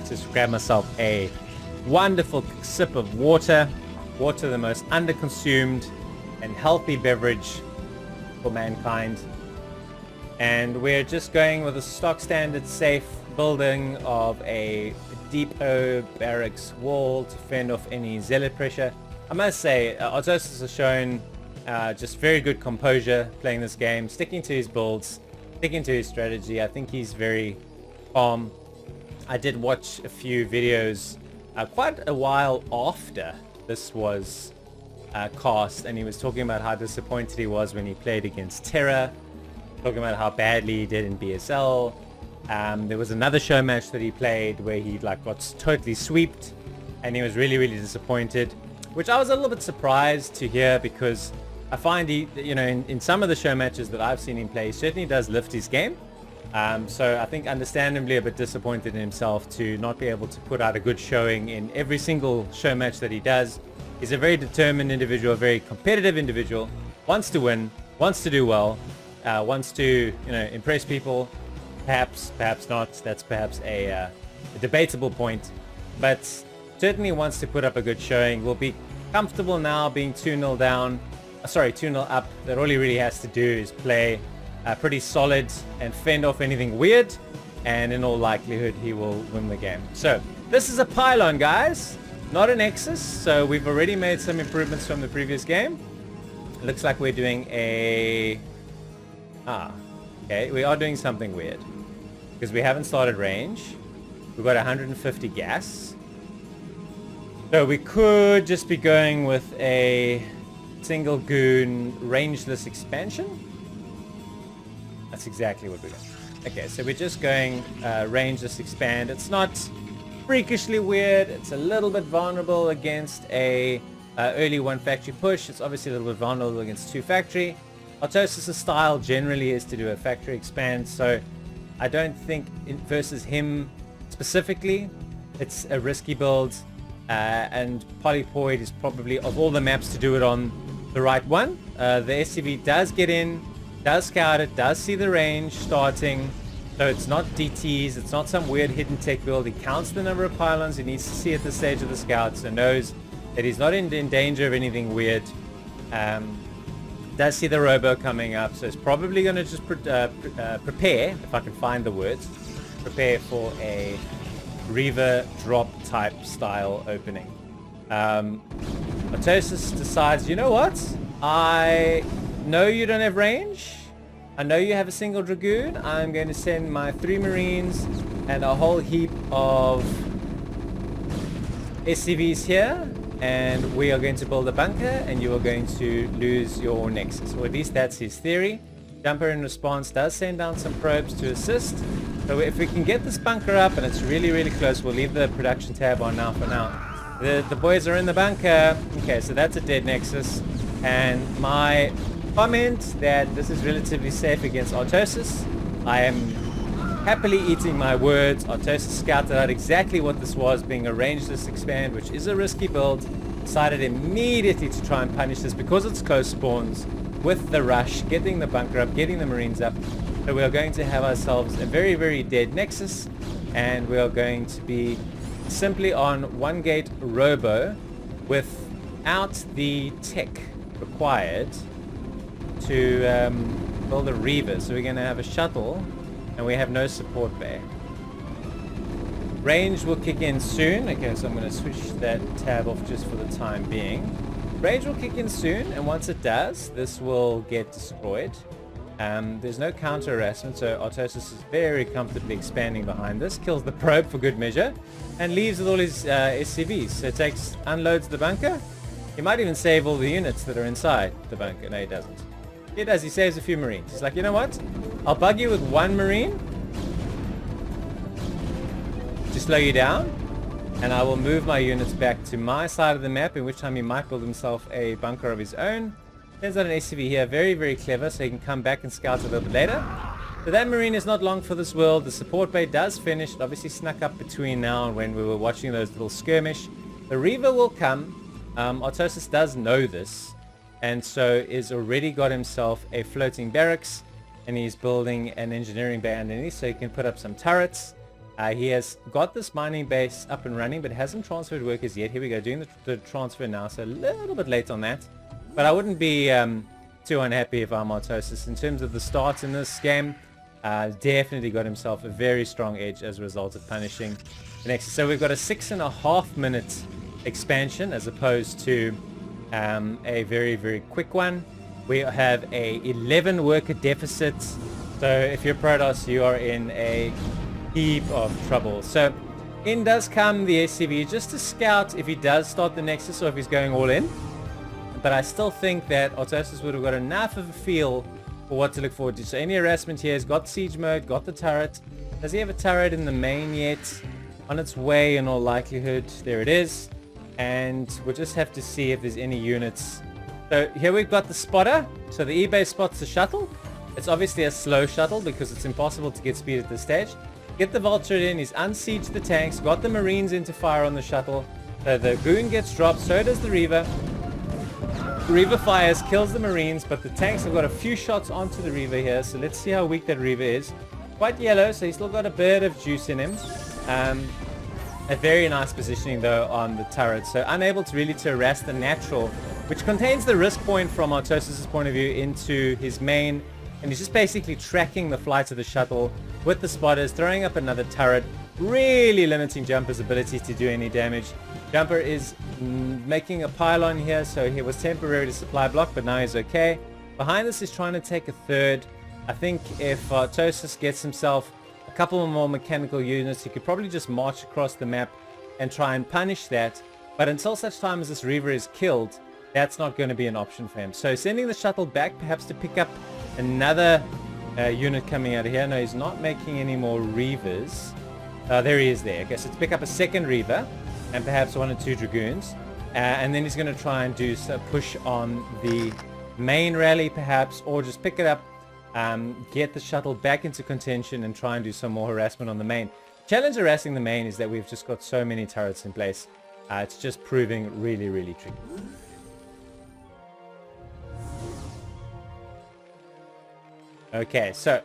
Just grab myself a wonderful sip of water. Water, the most underconsumed and healthy beverage for mankind. And we're just going with a stock standard safe building of a depot barracks wall to fend off any zealot pressure. I must say, Artosis has shown just very good composure playing this game, sticking to his builds, sticking to his strategy. I think he's very calm. I did watch a few videos quite a while after this was cast, and he was talking about how disappointed he was when he played against Terra, talking about how badly he did in BSL. There was another show match that he played where he like got totally sweeped, and he was really, really disappointed, which I was a little bit surprised to hear, because I find he, you know, in some of the show matches that I've seen him play, he certainly does lift his game. So I think understandably a bit disappointed in himself to not be able to put out a good showing in every single show match that he does. He's a very determined individual, a very competitive individual, wants to win, wants to do well, wants to, you know, impress people. Perhaps not. That's perhaps a debatable point, but certainly wants to put up a good showing. Will be comfortable now being 2-0 down. 2-0 up. That all he really has to do is play pretty solid and fend off anything weird, and in all likelihood he will win the game. So this is a pylon, guys, not a nexus. So we've already made some improvements from the previous game. It looks like we're doing a okay, we are doing something weird because we haven't started range. We've got 150 gas, so we could just be going with a single goon rangeless expansion. That's exactly what we're doing. Okay, so we're just going rangeless expand. It's not freakishly weird. It's a little bit vulnerable against a early one factory push. It's obviously a little bit vulnerable against two factory. Artosis' style generally is to do a factory expand, so I don't think versus him specifically it's a risky build, and Polypoid is probably, of all the maps to do it on, the right one. The SCV does get in, does scout it, does see the range starting, so it's not DTs, it's not some weird hidden tech build. He counts the number of pylons he needs to see at the stage of the scout, so knows that he's not in danger of anything weird. Does see the robo coming up, so it's probably going to just prepare, if I can find the words, prepare for a Reaver drop type style opening. Artosis decides, you know what, I know you don't have range, I know you have a single Dragoon, I'm going to send my 3 Marines and a whole heap of SCVs here, and we are going to build a bunker, and you are going to lose your nexus, or at least that's his theory. Jumper in response does send down some probes to assist, so if we can get this bunker up, and it's really, really close, we'll leave the production tab on now for now. The boys are in the bunker. Okay, so that's a dead nexus, and my comment that this is relatively safe against Artosis, I am happily eating my words. Artosis scouted out exactly what this was, being a rangeless expand, which is a risky build. Decided immediately to try and punish this because it's close spawns with the rush, getting the bunker up, getting the Marines up. So we are going to have ourselves a very, very dead nexus, and we are going to be simply on one gate robo without the tech required to build a Reaver. So we're going to have a shuttle, and we have no support bay. Range will kick in soon. Okay, so I'm going to switch that tab off just for the time being. Range will kick in soon, and once it does, this will get destroyed. There's no counter harassment, so Artosis is very comfortably expanding behind this, kills the probe for good measure, and leaves with all his SCVs. So it unloads the bunker. He might even save all the units that are inside the bunker. No, he doesn't. He does. He saves a few Marines. He's like, you know what? I'll bug you with 1 Marine to slow you down, and I will move my units back to my side of the map, in which time he might build himself a bunker of his own. Sends out an SCV here, very, very clever, so he can come back and scout a little bit later. So that Marine is not long for this world. The support bay does finish. It obviously snuck up between now and when we were watching those little skirmish. The Reaver will come. Artosis does know this, and so is already got himself a floating barracks, and he's building an engineering bay underneath so he can put up some turrets. He has got this mining base up and running, but hasn't transferred workers yet. Here we go, doing the transfer now, so a little bit late on that. But I wouldn't be too unhappy if I'm Artosis. In terms of the start in this game, definitely got himself a very strong edge as a result of punishing the Nexus. So we've got a 6.5 minute expansion as opposed to a very, very quick one. We have a 11 worker deficit, so if you're Protoss, you are in a heap of trouble. So In does come the SCV just to scout if he does start the Nexus or if he's going all in. But I still think that Artosis would have got enough of a feel for what to look forward to. So any harassment here has got siege mode, got the turret. Does he have a turret in the main yet? On its way in all likelihood. There it is. And we'll just have to see if there's any units. So here we've got the spotter. So the eBay spots the shuttle. It's obviously a slow shuttle because it's impossible to get speed at this stage. Get the vulture in. He's unsieged the tanks. Got the marines into fire on the shuttle. So the goon gets dropped. So does the Reaver. Reaver fires, kills the marines, but the tanks have got a few shots onto the Reaver here. So let's see how weak that Reaver is. Quite yellow, so he's still got a bit of juice in him. A very nice positioning though on the turret. So unable to really harass the natural, which contains the risk point from Artosis' point of view into his main. And he's just basically tracking the flight of the shuttle with the spotters, throwing up another turret, really limiting Jumper's ability to do any damage. Jumper is making a pylon here, so he was temporarily supply block, but now he's okay. Behind this is trying to take a third. I think if Artosis gets himself a couple more mechanical units, he could probably just march across the map and try and punish that. But until such time as this Reaver is killed, that's not going to be an option for him. So sending the shuttle back, perhaps to pick up another unit coming out of here. No, he's not making any more Reavers. There he is there. Okay, so to pick up a second Reaver and perhaps 1 or 2 Dragoons. And then he's going to try and do a push on the main rally perhaps, or just pick it up, get the shuttle back into contention and try and do some more harassment on the main. Challenge harassing the main is that we've just got so many turrets in place. It's just proving really, really tricky. Okay, so,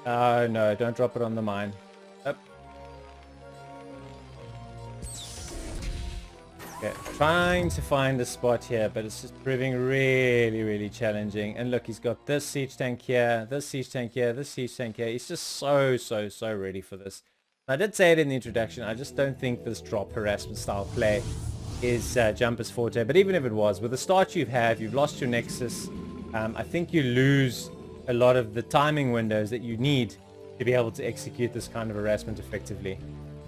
no, don't drop it on the mine. Up. Okay, trying to find a spot here, but it's just proving really, really challenging. And look, he's got this siege tank here, this siege tank here, this siege tank here. He's just so ready for this. I did say it in the introduction, I just don't think this drop harassment style play is Jumper's forte. But even if it was, with the start you've lost your Nexus. I think you lose a lot of the timing windows that you need to be able to execute this kind of harassment effectively.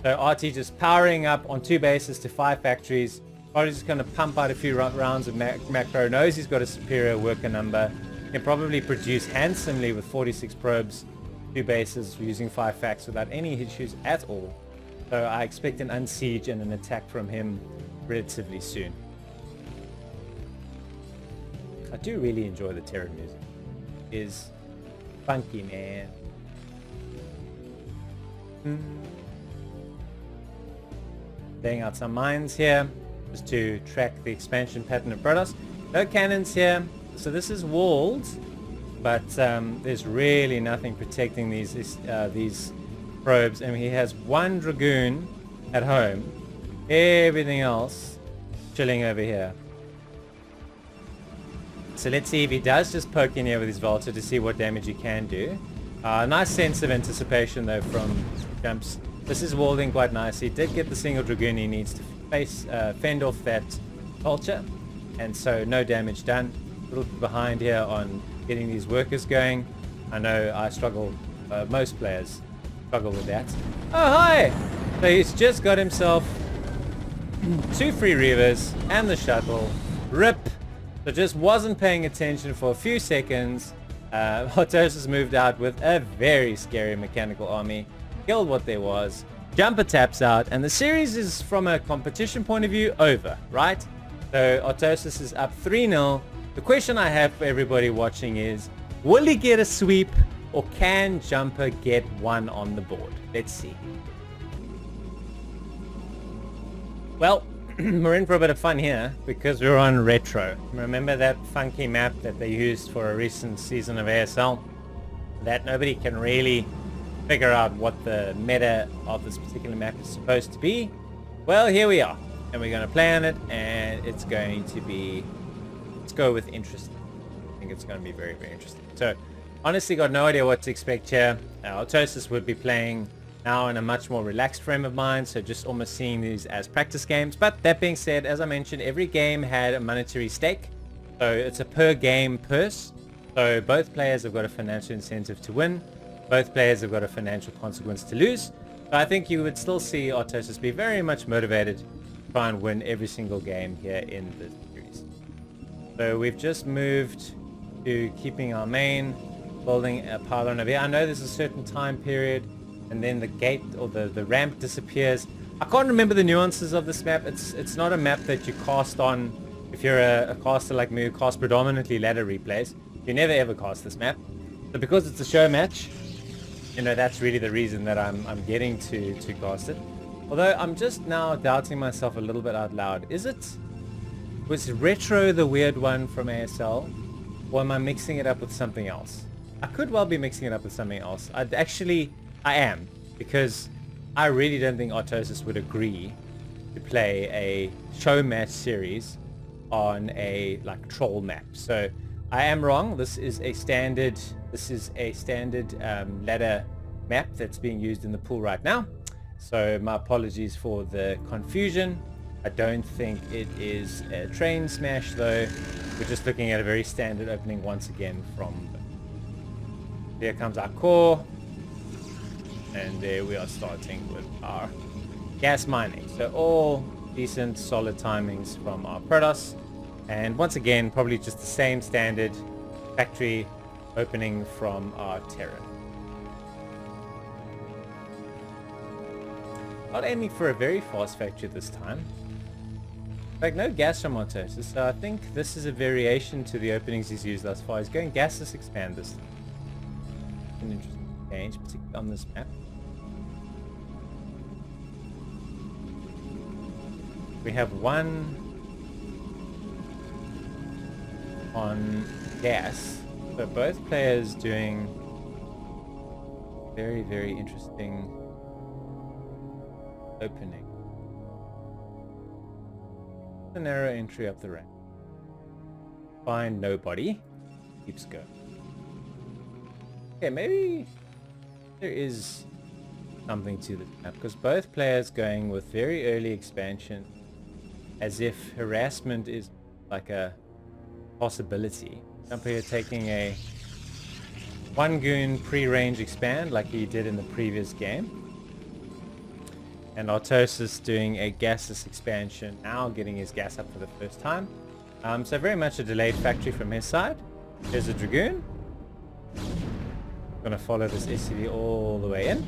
So RT just powering up on 2 bases to 5 factories. Probably just going to pump out a few rounds of macro. Knows he's got a superior worker number. Can probably produce handsomely with 46 probes, 2 bases using 5 facts without any issues at all. So I expect an unsiege and an attack from him relatively soon. I do really enjoy the Terran music. Is funky, man. Laying out some mines here just to track the expansion pattern of Protoss. No cannons here, so this is walled, but there's really nothing protecting these probes. And he has 1 Dragoon at home, everything else chilling over here. So let's see if he does just poke in here with his Vulture to see what damage he can do. Nice sense of anticipation though from Jumps. This is walled in quite nicely. Did get the single Dragoon he needs to fend off that Vulture. And so no damage done. A little bit behind here on getting these workers going. I know I struggle, most players struggle with that. Oh hi! So he's just got himself 2 free Reavers and the shuttle. RIP! So just wasn't paying attention for a few seconds. Artosis moved out with a very scary mechanical army. Killed what there was. Jumper taps out. And the series is, from a competition point of view, over, right? So Artosis is up 3-0. The question I have for everybody watching is, will he get a sweep or can Jumper get one on the board? Let's see. Well, we're in for a bit of fun here because we're on Retro. Remember that funky map that they used for a recent season of ASL? That nobody can really figure out what the meta of this particular map is supposed to be. Well, here we are. And we're going to play on it, and it's going to be... Let's go with interesting. I think it's going to be very, very interesting. So, honestly got no idea what to expect here. Artosis would be playing now in a much more relaxed frame of mind, so just almost seeing these as practice games. But that being said, as I mentioned, every game had a monetary stake, so it's a per game purse, so both players have got a financial incentive to win. Both players have got a financial consequence to lose. But I think you would still see Artosis be very much motivated to try and win every single game here in this series. So we've just moved to keeping our main, building a pylon over here. I know there's a certain time period, and then the gate or the ramp disappears. I can't remember the nuances of this map. It's not a map that you cast on if you're a caster like me who casts predominantly ladder replays. You never ever cast this map. So because it's a show match, you know, that's really the reason that I'm getting to cast it. Although I'm just now doubting myself a little bit out loud. Was Retro the weird one from ASL? Or am I mixing it up with something else? I could well be mixing it up with something else. I am. Because I really don't think Artosis would agree to play a show match series on a like troll map. So I am wrong. This is a standard ladder map that's being used in the pool right now. So my apologies for the confusion. I don't think it is a train smash though. We're just looking at a very standard opening once again from there comes our core. And there we are starting with our gas mining. So all decent solid timings from our Protoss. And once again, probably just the same standard factory opening from our Terran. Not aiming for a very fast factory this time. In fact, no gas from Artosis, so I think this is a variation to the openings he's used thus far. He's going gasless expand this time. An interesting change, particularly on this map. We have one on gas, so both players doing very, very interesting opening. A narrow entry up the ramp. Find nobody. Keeps going. Okay, maybe there is something to this map because both players going with very early expansion as if harassment is like a possibility. Jumper here taking a one goon pre-range expand like he did in the previous game. And Artosis doing a gasless expansion, now getting his gas up for the first time. So very much a delayed factory from his side. There's a Dragoon. Gonna follow this SCV all the way in.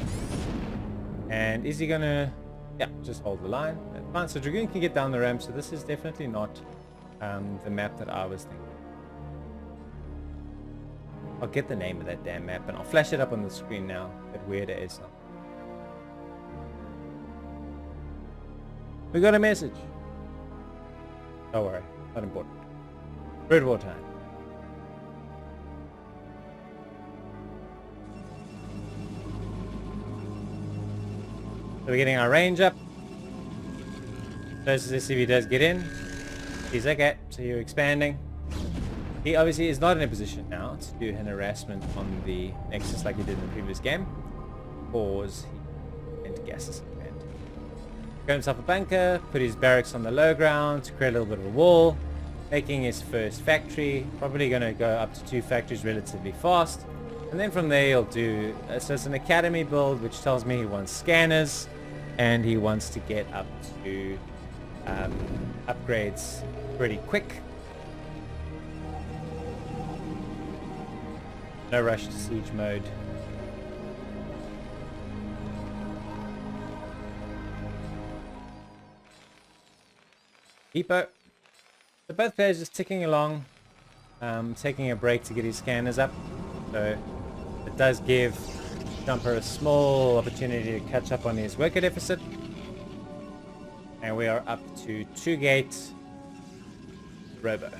And is he gonna... yeah, just hold the line. That's fine. So Dragoon can get down the ramp, so this is definitely not the map that I was thinking. I'll get the name of that damn map and I'll flash it up on the screen now. That weird ASL. We got a message. Don't worry, not important. Broodwar time. So we're getting our range up. Notice this SCV does get in. He's okay, so you're expanding. He obviously is not in a position now to do an harassment on the Nexus like he did in the previous game. Pause. Into gases. Got himself a bunker, put his barracks on the low ground to create a little bit of a wall, making his first factory, probably going to go up to 2 factories relatively fast, and then from there he'll do, so it's an academy build which tells me he wants scanners, and he wants to get up to upgrades pretty quick. No rush to siege mode. Depot. So both players just ticking along, taking a break to get his scanners up. So it does give Jumper a small opportunity to catch up on his worker deficit. And we are up to 2 gates Robo.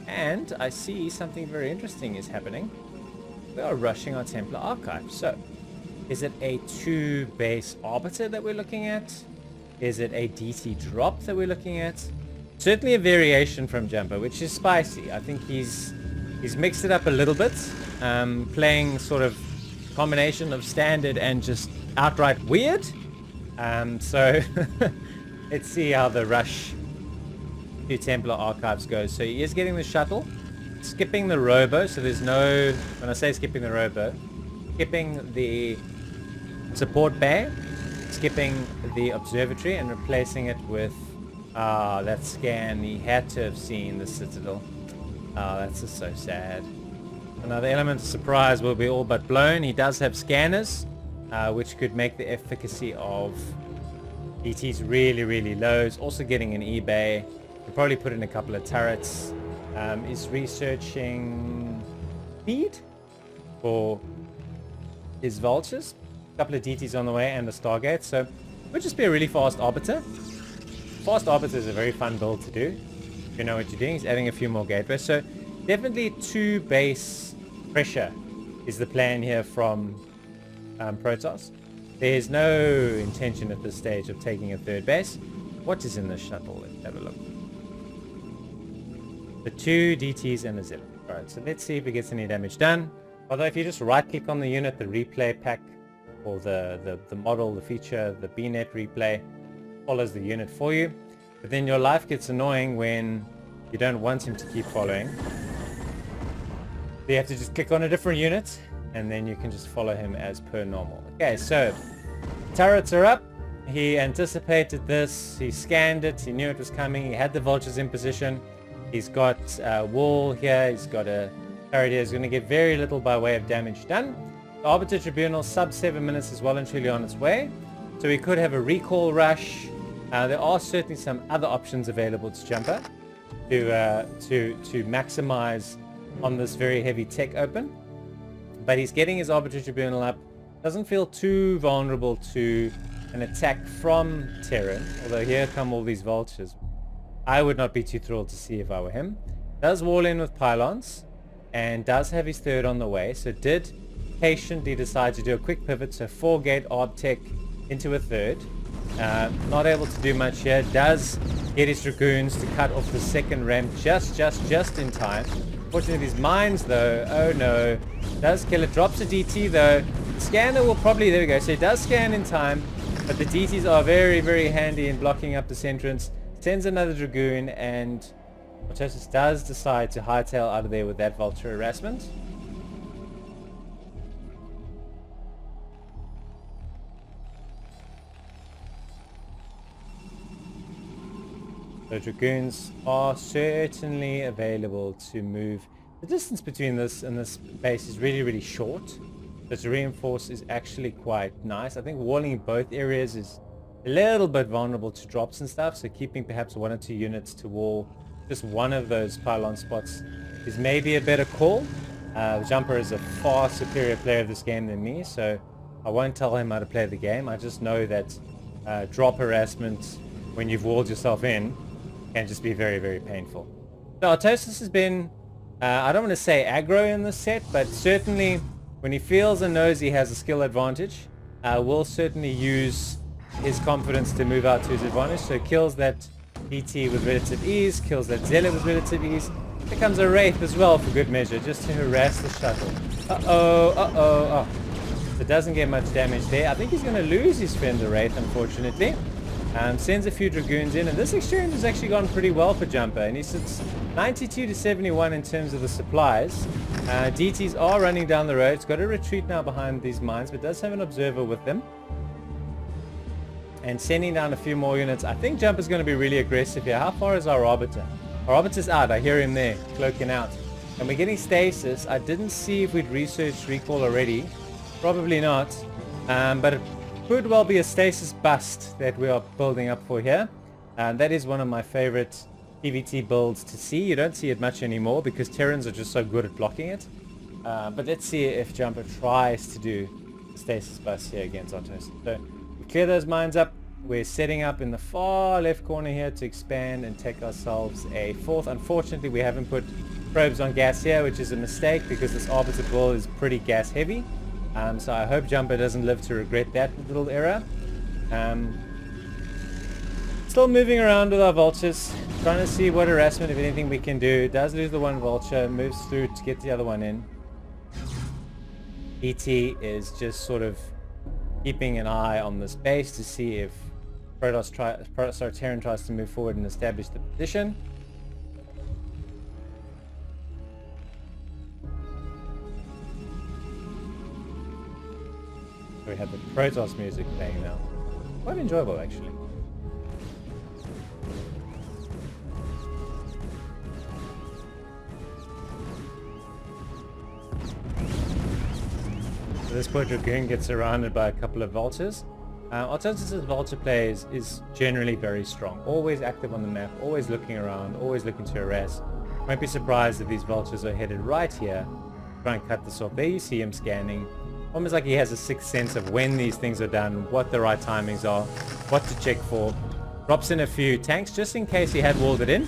And I see something very interesting is happening. We are rushing our Templar archive. So is it a 2 base arbiter that we're looking at? Is it a DT drop that we're looking at? Certainly a variation from Jumper, which is spicy. I think he's mixed it up a little bit, playing sort of combination of standard and just outright weird. So let's see how the rush to Templar archives goes. So he is getting the shuttle, skipping the robo. So there's no, when I say skipping the robo, skipping the support bay, skipping the observatory, and replacing it with that scan. He had to have seen the citadel. That's just so sad. Another element of surprise will be all but blown. He does have scanners, which could make the efficacy of DTs really, really low. He's also getting an eBay. He'll probably put in a couple of turrets. He's researching speed for his vultures. A couple of DTs on the way and a Stargate. So it would just be a really fast Arbiter. Fast Arbiter is a very fun build to do. If you know what you're doing. He's adding a few more gateways. So definitely 2 base pressure is the plan here from Protoss. There's no intention at this stage of taking a 3rd base. What is in the shuttle? Let's have a look. The 2 DTs and a Zilla. Alright, so let's see if it gets any damage done. Although if you just right click on the unit, the replay pack, or the model, the feature, the BNet replay follows the unit for you. But then your life gets annoying when you don't want him to keep following. So you have to just click on a different unit, and then you can just follow him as per normal. Okay, so turrets are up. He anticipated this. He scanned it. He knew it was coming. He had the vultures in position. He's got a wall here. He's got a turret here. He's going to get very little by way of damage done. The Arbiter Tribunal sub 7 minutes is well and truly on its way. So we could have a recall rush. There are certainly some other options available to Jumper to maximize on this very heavy tech open. But he's getting his Arbiter Tribunal up. Doesn't feel too vulnerable to an attack from Terran. Although here come all these vultures. I would not be too thrilled to see if I were him. Does wall in with pylons. And does have his 3rd on the way. So did patiently decide to do a quick pivot. So 4-gate Arb Tech into a 3rd. Not able to do much here. Does get his Dragoons to cut off the 2nd ramp just in time. Fortunately, his mines though, oh no. Does kill it. Drops a DT though. Scanner will probably, there we go. So he does scan in time. But the DTs are very, very handy in blocking up this entrance. Sends another Dragoon, and Artosis does decide to hightail out of there with that vulture harassment. So Dragoons are certainly available to move. The distance between this and this base is really, really short. So to reinforce is actually quite nice. I think walling in both areas is a little bit vulnerable to drops and stuff. So keeping perhaps 1 or 2 units to wall just one of those pylon spots is maybe a better call. Jumper is a far superior player of this game than me. So I won't tell him how to play the game. I just know that drop harassment when you've walled yourself in can just be very, very painful. So Artosis has been, I don't want to say aggro in this set, but certainly when he feels and knows he has a skill advantage, will certainly use his confidence to move out to his advantage. So kills that DT with relative ease, kills that Zealot with relative ease. Becomes a Wraith as well for good measure, just to harass the shuttle. Oh. So doesn't get much damage there. I think he's going to lose his Fender Wraith, unfortunately. Sends a few Dragoons in, and this exchange has actually gone pretty well for Jumper, and he sits 92 to 71 in terms of the supplies. DTs are running down the road. It's got to retreat now behind these mines, but does have an observer with them. And sending down a few more units. I think Jumper's going to be really aggressive here. How far is our Arbiter? Our Arbiter's out. I hear him there, cloaking out. And we're getting stasis. I didn't see if we'd researched recall already. Probably not. But it could well be a stasis bust that we are building up for here. And that is one of my favorite PvT builds to see. You don't see it much anymore because Terrans are just so good at blocking it. But let's see if Jumper tries to do stasis bust here against Artosis. So we clear those mines up. We're setting up in the far left corner here to expand and take ourselves a 4th. Unfortunately, we haven't put probes on gas here, which is a mistake because this Arbiter build is pretty gas heavy. So I hope Jumper doesn't live to regret that little error. Still moving around with our vultures, trying to see what harassment, if anything, we can do. Does lose the one vulture, moves through to get the other one in. ET is just sort of keeping an eye on this base to see if Terran tries to move forward and establish the position. we have the Protoss music playing now. Quite enjoyable, actually. So this poor Dragoon gets surrounded by a couple of vultures. Artosis' vulture play is generally very strong. Always active on the map, always looking around, always looking to harass. Won't be surprised if these vultures are headed right here. Try and cut this off. There you see him scanning. Almost like he has a sixth sense of when these things are done, what the right timings are, what to check for. Drops in a few tanks just in case he had walled it in.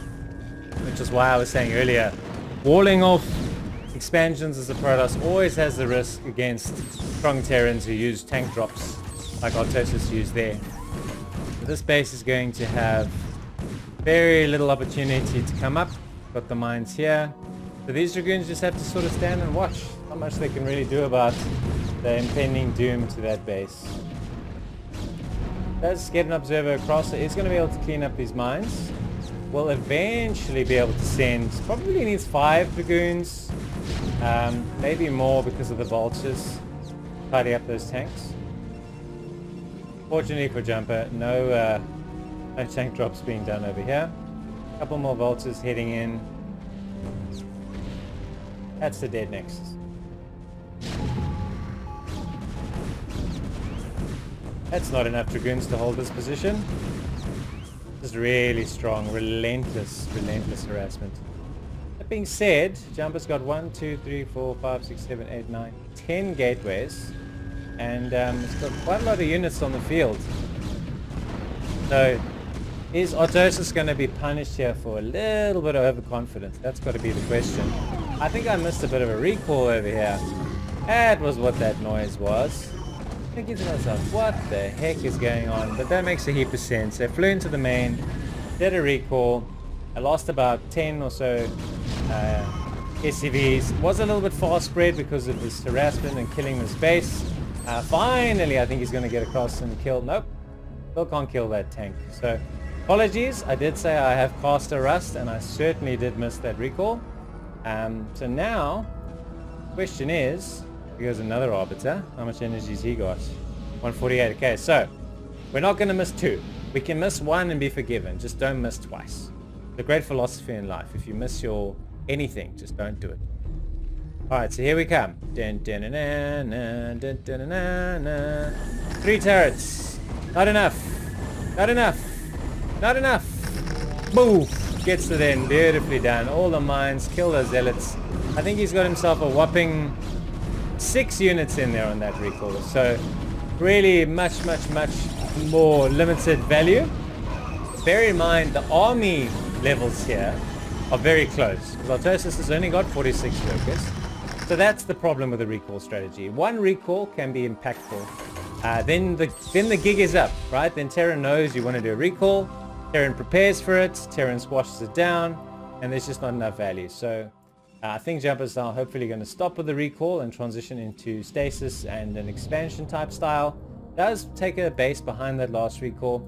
Which is why I was saying earlier, walling off expansions as a Protoss always has the risk against strong Terrans who use tank drops like Artosis used there. So this base is going to have very little opportunity to come up. Got the mines here. So these Dragoons just have to sort of stand and watch. Not much they can really do about the impending doom to that base. Does get an observer across, so he's going to be able to clean up these mines. We'll eventually be able to send, probably needs 5 Dragoons. Maybe more because of the vultures. Tidy up those tanks. Fortunately for Jumper, no tank drops being done over here. A couple more vultures heading in. That's the dead next. That's not enough Dragoons to hold this position. Just really strong, relentless harassment. That being said, Jumper's got 1, 2, 3, 4, 5, 6, 7, 8, 9, 10 gateways. And it's got quite a lot of units on the field. So is Artosis going to be punished here for a little bit of overconfidence? That's got to be the question. I think I missed a bit of a recall over here. That was what that noise was. Thinking to myself, what the heck is going on? But that makes a heap of sense. They flew into the main, did a recall. I lost about 10 or so SCVs. Was a little bit fast spread because of this harassment and killing this base. Finally, I think he's going to get across and kill. Nope, still can't kill that tank. So, apologies. I did say I have caster rust, and I certainly did miss that recall. So now, question is, here's another Arbiter. How much energy's he got? 148. Okay, so we're not going to miss 2. We can miss 1 and be forgiven. Just don't miss twice. The great philosophy in life. If you miss your anything, just don't do it. Alright, so here we come. 3 turrets. Not enough. Not enough. Not enough. Boom. Gets to them. Beautifully done. All the mines. Kill those zealots. I think he's got himself a whopping 6 units in there on that recall. So really much more limited value. Bear in mind the army levels here are very close. Artosis has only got 46 workers. So that's the problem with the recall strategy. 1 recall can be impactful. Then the gig is up, right? Then Terran knows you want to do a recall. Terran prepares for it. Terran squashes it down. And there's just not enough value. So I think Jumpers are hopefully going to stop with the recall and transition into stasis and an expansion type style. Does take a base behind that last recall.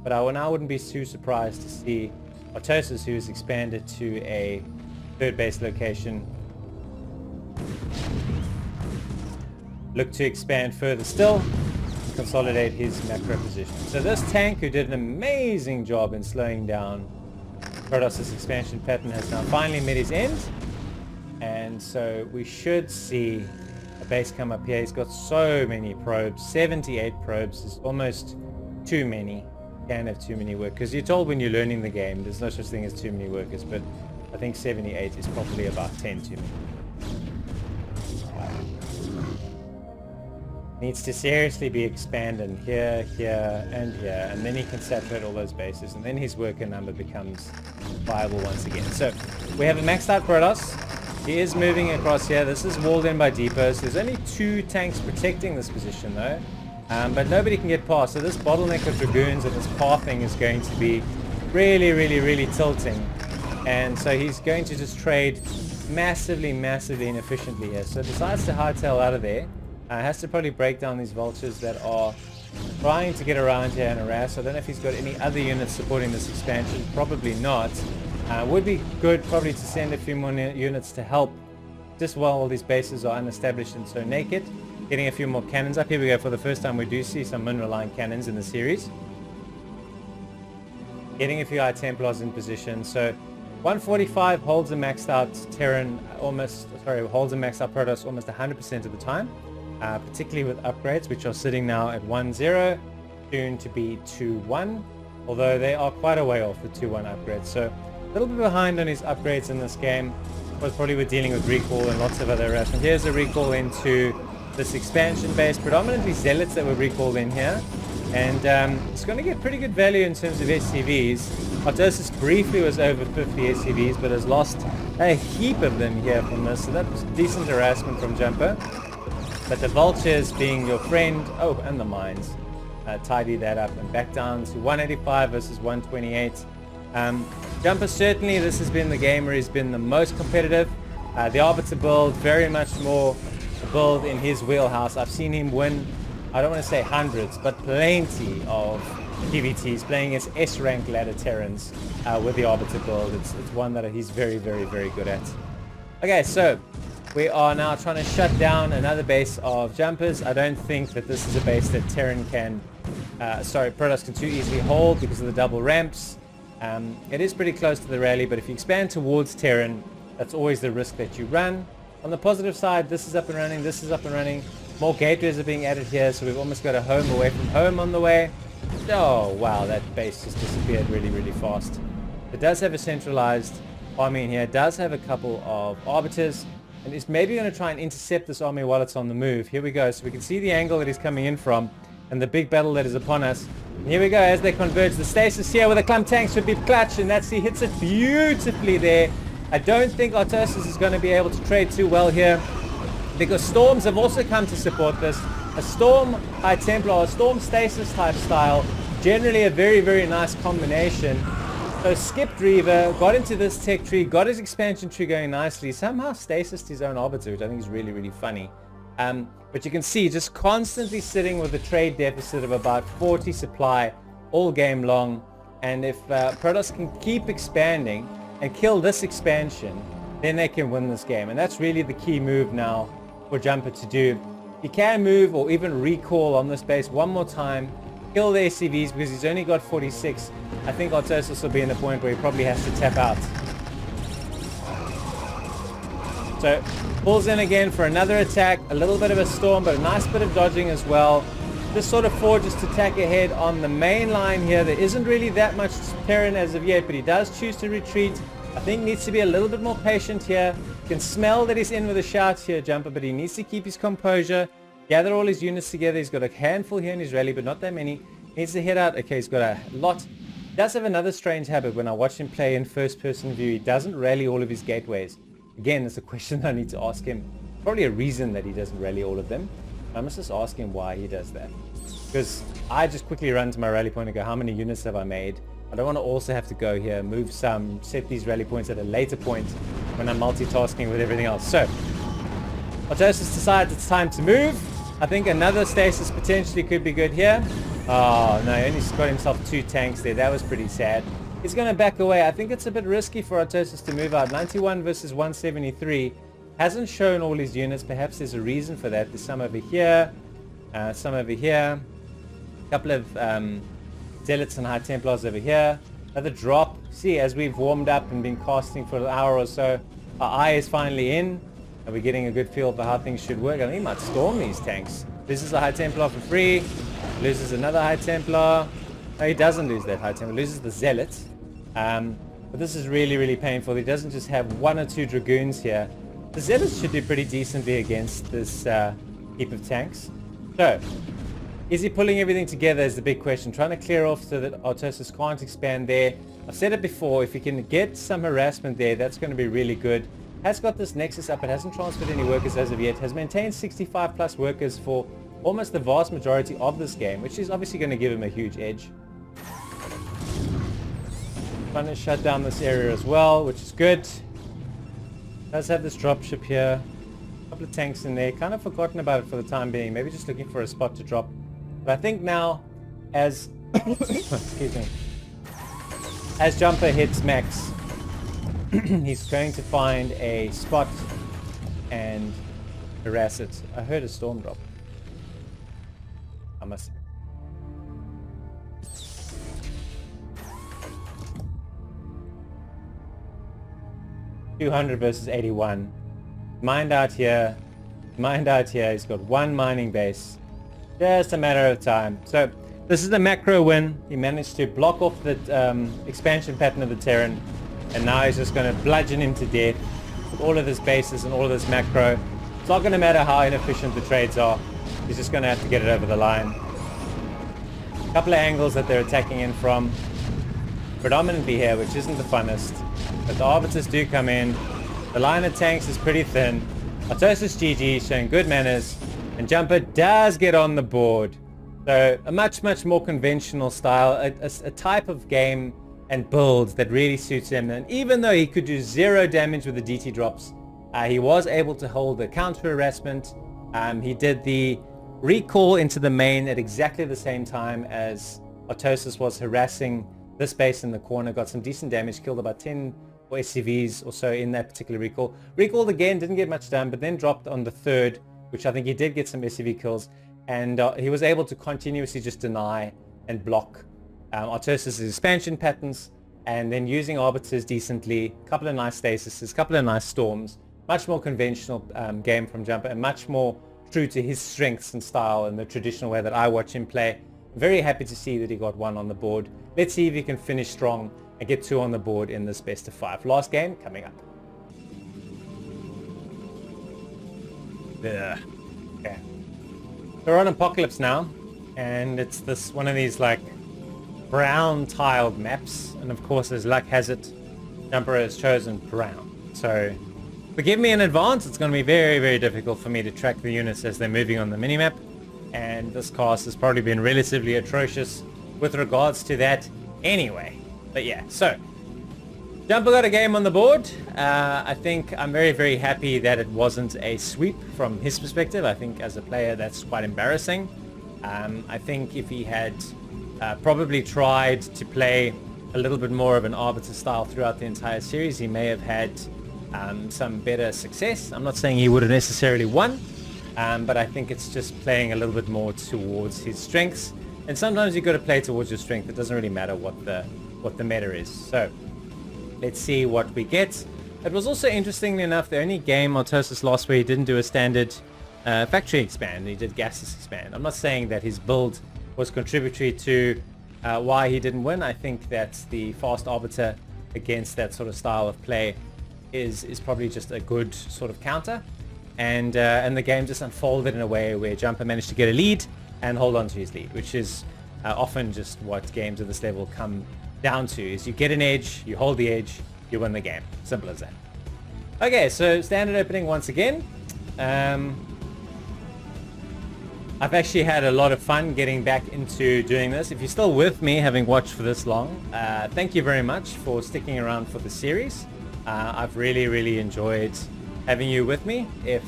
But I wouldn't be too surprised to see Artosis, who has expanded to a 3rd base location, look to expand further still, consolidate his macro position. So this tank, who did an amazing job in slowing down Protoss' expansion pattern, has now finally met his end. And so we should see a base come up here. He's got so many probes. 78 probes is almost too many. Can't have too many workers. You're told when you're learning the game there's no such thing as too many workers, but I think 78 is probably about 10 too many. Needs to seriously be expanded here, here, and here, and then he can saturate all those bases, and then his worker number becomes viable once again. So we have a maxed out Protoss. He is moving across here. This is walled in by depots. There's only 2 tanks protecting this position though, but nobody can get past. So this bottleneck of Dragoons and this pathing is going to be really tilting, and so he's going to just trade massively inefficiently here. So decides to hightail out of there. Has to probably break down these vultures that are trying to get around here and harass. I don't know if he's got any other units supporting this expansion. Probably not. Would be good probably to send a few more units to help just while all these bases are unestablished and so naked. Getting a few more cannons up. Here we go. For the first time, we do see some moon-reliant cannons in the series. Getting a few High Templars in position. So 145 holds a maxed out Terran holds a maxed out Protoss almost 100% of the time. Particularly with upgrades, which are sitting now at 1-0, soon to be 2-1. Although they are quite a way off the 2-1 upgrades. So a little bit behind on his upgrades in this game. Was probably we're dealing with recall and lots of other harassment. Here's a recall into this expansion base, predominantly zealots that were recalled in here. And it's going to get pretty good value in terms of SCVs. Artosis briefly was over 50 SCVs, but has lost a heap of them here from this. So that was decent harassment from Jumper. But the vultures being your friend, oh, and the mines, tidy that up and back down to 185 versus 128. Jumper, certainly this has been the game where he's been the most competitive. The Arbiter build, very much more a build in his wheelhouse. I've seen him win, I don't want to say hundreds, but plenty of PvTs playing as S-rank ladder Terrans with the Arbiter build. It's one that he's very, very, very good at. Okay, so we are now trying to shut down another base of Jumpers. I don't think that this is a base that Terran can, Protoss can too easily hold because of the double ramps. It is pretty close to the rally, but if you expand towards Terran, that's always the risk that you run. On the positive side, this is up and running, this is up and running. More gateways are being added here, so we've almost got a home away from home on the way. Oh, wow, that base just disappeared really, really fast. It does have a centralized army in here. It does have a couple of arbiters, and it's maybe going to try and intercept this army while it's on the move. Here we go, so we can see the angle that he's coming in from, and the big battle that is upon us. And here we go, as they converge. The stasis here with the clump tanks should be clutch, and he hits it beautifully there. I don't think Artosis is going to be able to trade too well here, because storms have also come to support this. A storm High Templar, a storm stasis type style, generally a very, very nice combination. So skipped Reaver, got into this tech tree, got his expansion tree going nicely, somehow stasis his own arbiter, which I think is really, really funny. But you can see just constantly sitting with a trade deficit of about 40 supply all game long. And if Protoss can keep expanding and kill this expansion, then they can win this game. And that's really the key move now for Jumper to do. He can move or even recall on this base one more time, kill the SCVs because he's only got 46. I think Artosis will be in the point where he probably has to tap out. So pulls in again for another attack, a little bit of a storm, but a nice bit of dodging as well. Just sort of forges to attack ahead on the main line here. There isn't really that much Terran as of yet, but he does choose to retreat. I think needs to be a little bit more patient here. Can smell that he's in with a shout here, Jumper, but he needs to keep his composure, gather all his units together. He's got a handful here in his rally, but not that many. Needs to head out. Okay, he's got a lot. He does have another strange habit. When I watch him play in first-person view, he doesn't rally all of his gateways. Again, it's a question I need to ask him. Probably a reason that he doesn't rally all of them. I must just ask him why he does that. Because I just quickly run to my rally point and go, how many units have I made? I don't want to also have to go here, move some, set these rally points at a later point when I'm multitasking with everything else. So, Artosis decides it's time to move. I think another stasis potentially could be good here. Oh, no, he only got himself 2 tanks there. That was pretty sad. He's going to back away. I think it's a bit risky for Artosis to move out. 91 versus 173. Hasn't shown all his units. Perhaps there's a reason for that. There's some over here, some over here. A couple of Zealots and High Templars over here. Another drop. See, as we've warmed up and been casting for an hour or so, our eye is finally in, and we're getting a good feel for how things should work. I think he might storm these tanks. Loses a High Templar for free. Loses another High Templar. No, he doesn't lose that High Templar. Loses the Zealot. But this is really, really painful. He doesn't just have 1 or 2 Dragoons here. The Zealots should do pretty decently against this heap of tanks. So, is he pulling everything together is the big question. Trying to clear off so that Artosis can't expand there. I've said it before, if he can get some harassment there, that's going to be really good. Has got this Nexus up. It hasn't transferred any workers as of yet. Has maintained 65 plus workers for almost the vast majority of this game, which is obviously going to give him a huge edge. Trying to shut down this area as well, which is good. Does have this dropship here. A couple of tanks in there. Kind of forgotten about it for the time being. Maybe just looking for a spot to drop. But I think now, as excuse me, as Jumper hits max, he's going to find a spot and harass it. I heard a storm drop. I must. 200 versus 81. Mined out here. Mined out here. He's got one mining base. Just a matter of time. So this is a macro win. He managed to block off the expansion pattern of the Terran. And now he's just going to bludgeon him to death with all of his bases and all of this macro. It's not going to matter how inefficient the trades are. He's just going to have to get it over the line. A couple of angles that they're attacking in from. Predominantly here, which isn't the funnest. But the Arbiters do come in. The line of tanks is pretty thin. Artosis GG showing good manners. And Jumper does get on the board. So a much more conventional style. A type of game and build that really suits him. And even though he could do 0 damage with the DT drops, he was able to hold the counter harassment. He did the recall into the main at exactly the same time as Artosis was harassing this base in the corner. Got some decent damage, killed about 10 or SCVs or so in that particular recall. Recalled again, didn't get much done, but then dropped on the third, which I think he did get some SCV kills. And he was able to continuously just deny and block Artosis' expansion patterns, and then using Arbiters decently, a couple of nice stasis, a couple of nice storms. Much more conventional game from Jumper, and much more true to his strengths and style in the traditional way that I watch him play. Very happy to see that he got 1 on the board. Let's see if he can finish strong and get 2 on the board in this best of 5. Last game coming up. Yeah. Okay. So we're on Apocalypse now, and it's this one of these like brown tiled maps, and of course, as luck has it, Jumper has chosen brown. So forgive me in advance, it's going to be very difficult for me to track the units as they're moving on the minimap, and this cast has probably been relatively atrocious with regards to that anyway. But yeah, so Jumper got a game on the board. I think I'm very happy that it wasn't a sweep from his perspective. I think as a player that's quite embarrassing. I think if he had probably tried to play a little bit more of an Arbiter style throughout the entire series, he may have had some better success. I'm not saying he would have necessarily won, but I think it's just playing a little bit more towards his strengths. And sometimes you've got to play towards your strength. It doesn't really matter what the meta is. So let's see what we get. It was also, interestingly enough, the only game Artosis lost where he didn't do a standard factory expand. He did gaseous expand. I'm not saying that his build was contributory to why he didn't win. I think that the fast Arbiter against that sort of style of play is probably just a good sort of counter. And the game just unfolded in a way where Jumper managed to get a lead and hold on to his lead, which is often just what games of this level come down to, is you get an edge, you hold the edge, you win the game. Simple as that. Okay, so standard opening once again. I've actually had a lot of fun getting back into doing this. If you're still with me, having watched for this long, thank you very much for sticking around for the series. I've really enjoyed having you with me. If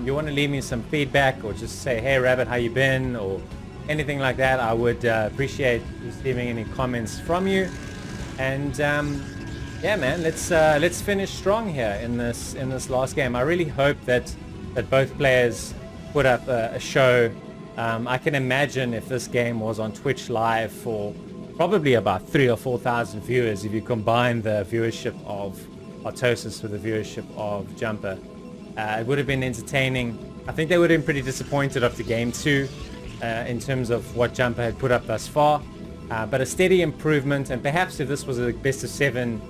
you want to leave me some feedback or just say, hey Rabbit, how you been, or anything like that, I would appreciate receiving any comments from you. And yeah, man, let's finish strong here in this last game. I really hope that both players put up a show. I can imagine if this game was on Twitch live for probably about 3,000 or 4,000 viewers, if you combine the viewership of Artosis with the viewership of Jumper, it would have been entertaining. I think they would have been pretty disappointed after game 2 in terms of what Jumper had put up thus far, but a steady improvement. And perhaps if this was a best of 7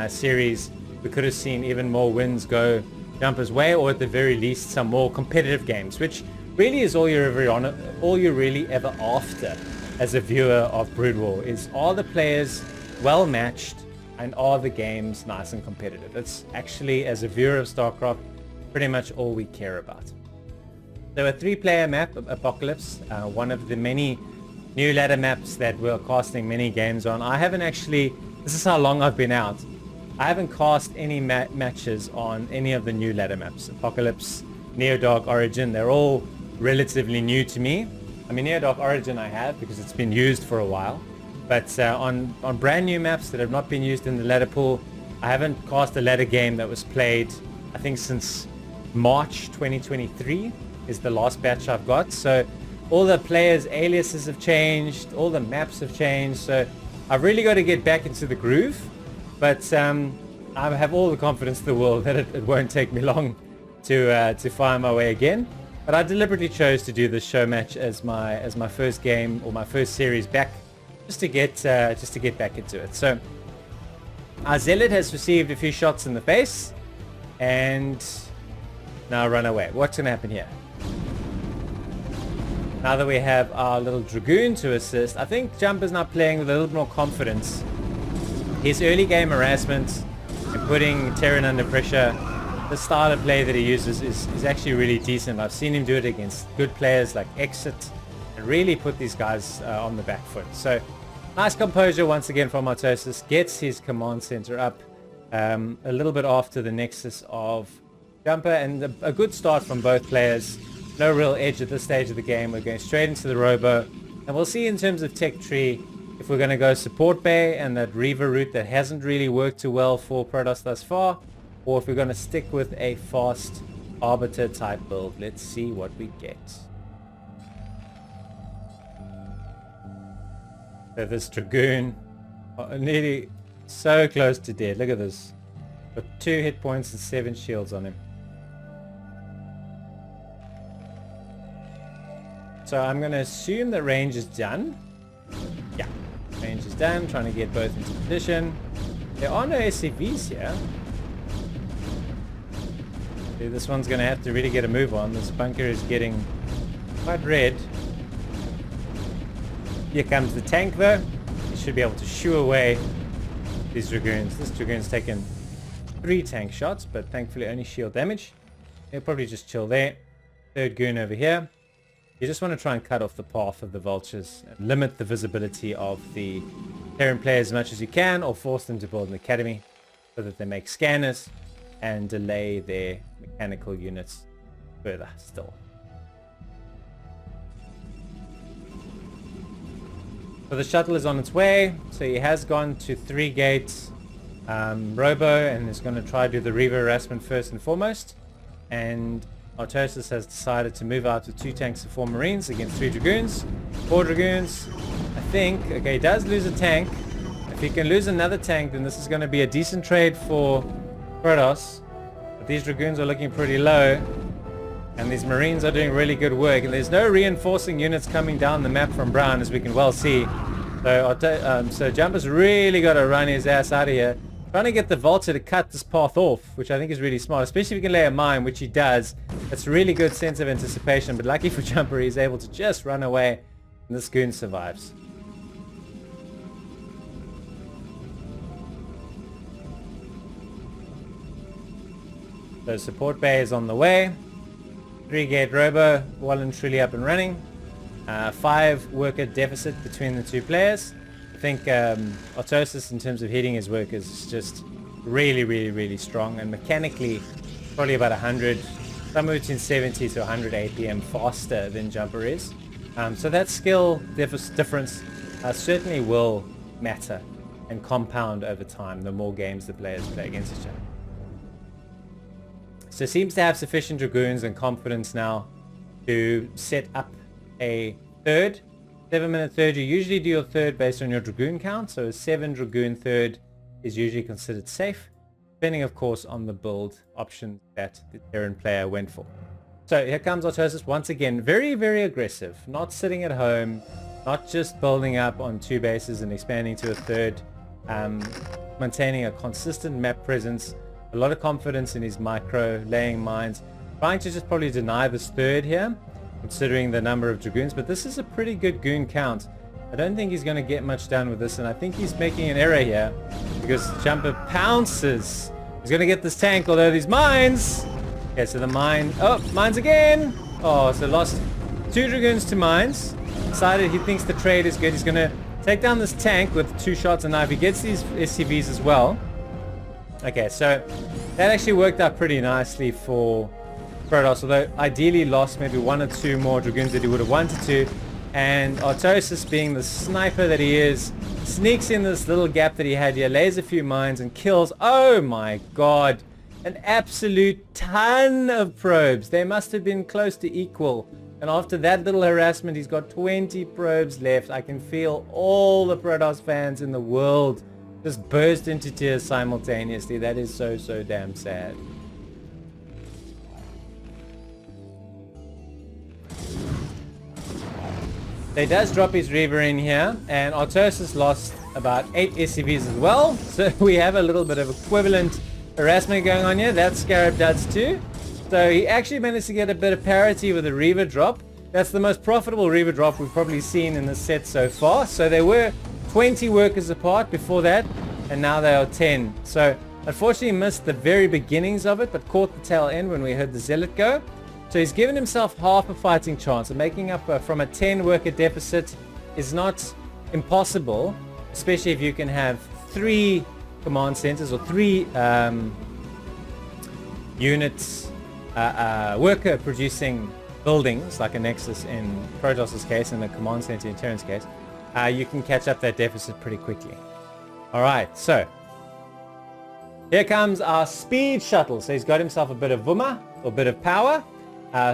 series, we could have seen even more wins go Jumper's way, or at the very least some more competitive games, which really is all you're really ever after as a viewer of Brood War, is are the players well matched and are the games nice and competitive. It's actually, as a viewer of StarCraft, pretty much all we care about. So a 3-player map, Apocalypse, one of the many new ladder maps that we're casting many games on. I haven't actually, this is how long I've been out, I haven't cast any matches on any of the new ladder maps. Apocalypse, Neodark, Origin, they're all relatively new to me. I mean, Neodark Origin I have because it's been used for a while. But on brand new maps that have not been used in the ladder pool, I haven't cast a ladder game that was played, I think, since March 2023 is the last batch I've got. So all the players' aliases have changed, all the maps have changed, so I've really got to get back into the groove. But I have all the confidence in the world that it won't take me long to find my way again. But I deliberately chose to do this show match as my first game, or my first series back, just to get back into it. So our zealot has received a few shots in the face, and now run away. What's going to happen here? Now that we have our little Dragoon to assist, I think Jumper's now playing with a little more confidence. His early game harassment and putting Terran under pressure, the style of play that he uses is actually really decent. I've seen him do it against good players like Exit and really put these guys on the back foot. So nice composure once again from Artosis. Gets his command center up a little bit after the nexus of Jumper, and a good start from both players. No real edge at this stage of the game. We're going straight into the Robo, and we'll see in terms of tech tree if we're going to go support bay and that Reaver route that hasn't really worked too well for Protoss thus far, or if we're going to stick with a fast Arbiter type build. Let's see what we get. So this Dragoon, nearly so close to dead. Look at this. Got 2 hit points and 7 shields on him. So I'm going to assume that range is done. Yeah, range is done. Trying to get both into position. There are no SCVs here. Okay, this one's going to have to really get a move on. This bunker is getting quite red. Here comes the tank though. He should be able to shoo away these Dragoons. This Dragoon's taken 3 tank shots, but thankfully only shield damage. He'll probably just chill there. Third goon over here. You just want to try and cut off the path of the vultures and limit the visibility of the Terran players as much as you can, or force them to build an academy so that they make scanners and delay their mechanical units further still. So the shuttle is on its way. So he has gone to 3 gates Robo, and is going to try to do the Reaver harassment first and foremost. And Artosis has decided to move out with 2 tanks and 4 Marines against 3 Dragoons. 4 Dragoons, I think. Okay, he does lose a tank. If he can lose another tank, then this is going to be a decent trade for Protoss. But these Dragoons are looking pretty low, and these Marines are doing really good work. And there's no reinforcing units coming down the map from Brown, as we can well see. So Jumper's really got to run his ass out of here, trying to get the Vulture to cut this path off, which I think is really smart, especially if he can lay a mine, which he does. That's a really good sense of anticipation, but lucky for Jumper, he's able to just run away, and this goon survives. So support bay is on the way. 3-gate Robo, well and truly up and running. 5 worker deficit between the 2 players. I think Artosis, in terms of hitting his workers, is just really strong, and mechanically probably about 100, somewhere between 70 to 100 APM faster than Jumper is. So that skill difference certainly will matter and compound over time the more games the players play against each other. So seems to have sufficient Dragoons and confidence now to set up a third. 7-minute third. You usually do your third based on your Dragoon count, so a 7 Dragoon third is usually considered safe, depending of course on the build option that the Terran player went for. So here comes Artosis once again, very aggressive, not sitting at home, not just building up on 2 bases and expanding to a third, maintaining a consistent map presence, a lot of confidence in his micro, laying mines, trying to just probably deny this third here, considering the number of Dragoons, but this is a pretty good goon count. I don't think he's going to get much done with this, and I think he's making an error here, because Jumper pounces. He's going to get this tank, although these mines... Okay, so the mine... Oh, mines again! Oh, so lost 2 Dragoons to mines. Decided he thinks the trade is good. He's going to take down this tank with 2 shots, and now if he gets these SCVs as well... Okay, so that actually worked out pretty nicely for Protoss, although ideally lost maybe 1 or 2 more Dragoons that he would have wanted to. And Artosis, being the sniper that he is, sneaks in this little gap that he had here, lays a few mines and kills, oh my god, an absolute ton of probes. They must have been close to equal And after that little harassment, he's got 20 probes left. I can feel all the Protoss fans in the world just burst into tears simultaneously. That is so, so damn sad. They does drop his Reaver in here, and Artosis lost about 8 SCVs as well. So we have a little bit of equivalent harassment going on here. That Scarab does too. So he actually managed to get a bit of parity with the Reaver drop. That's the most profitable Reaver drop we've probably seen in the set so far. So they were 20 workers apart before that, and now they are 10. So unfortunately missed the very beginnings of it, but caught the tail end when we heard the Zealot go. So he's given himself half a fighting chance, and making up from a 10 worker deficit is not impossible, especially if you can have 3 command centers or 3 units, worker producing buildings like a Nexus in Protoss' case and a command center in Terran's case. You can catch up that deficit pretty quickly. Alright, so here comes our speed shuttle. So he's got himself a bit of Vuma, or a bit of power.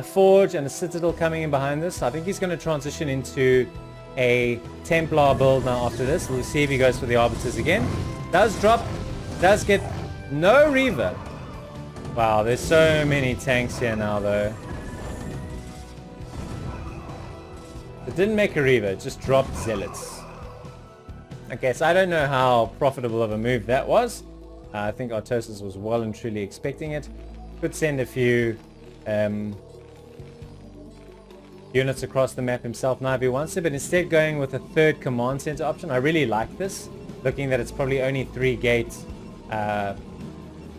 Forge and a Citadel coming in behind this. I think he's going to transition into a Templar build now after this. We'll see if he goes for the Arbiters again. Does drop, does get no Reaver. Wow, there's so many tanks here now though. It didn't make a Reaver, it just dropped Zealots. Okay, so I don't know how profitable of a move that was. I think Artosis was well and truly expecting it. Could send a few units across the map himself now if he wants to, but instead going with a 3rd command center option. I really like this, looking that it's probably only 3 gate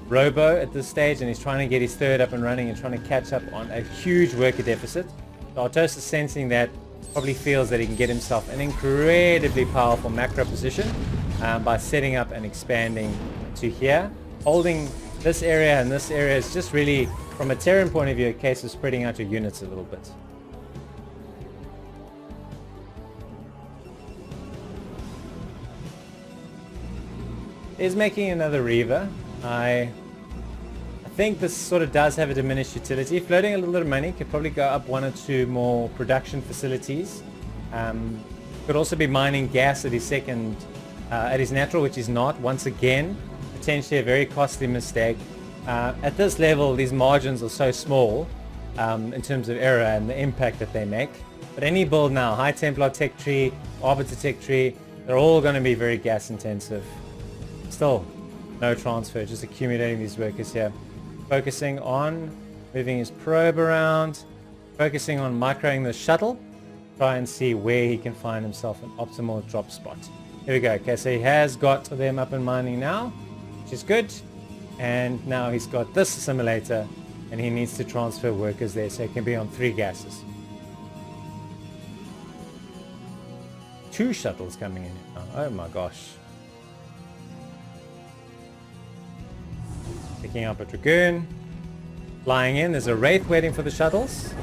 robo at this stage, and he's trying to get his 3rd up and running and trying to catch up on a huge worker deficit. So Artosis is sensing that, probably feels that he can get himself an incredibly powerful macro position by setting up and expanding to here. Holding this area and this area is just really, from a Terran point of view, a case of spreading out your units a little bit. Is making another Reaver. I think this sort of does have a diminished utility. Floating a little bit of money, could probably go up 1 or 2 more production facilities. Could also be mining gas at his second, at his natural, which is not. Once again, potentially a very costly mistake. At this level, these margins are so small in terms of error and the impact that they make. But any build now, High Templar tech tree, Arbiter tech tree, they're all going to be very gas intensive. Still, no transfer, just accumulating these workers here. Focusing on moving his probe around, focusing on microing the shuttle, try and see where he can find himself an optimal drop spot. Here we go. Okay, so he has got them up and mining now, which is good. And now he's got this assimilator, and he needs to transfer workers there so he can be on 3 gases. 2 shuttles coming in now. Oh my gosh. Picking up a Dragoon. Flying in. There's a Wraith waiting for the shuttles.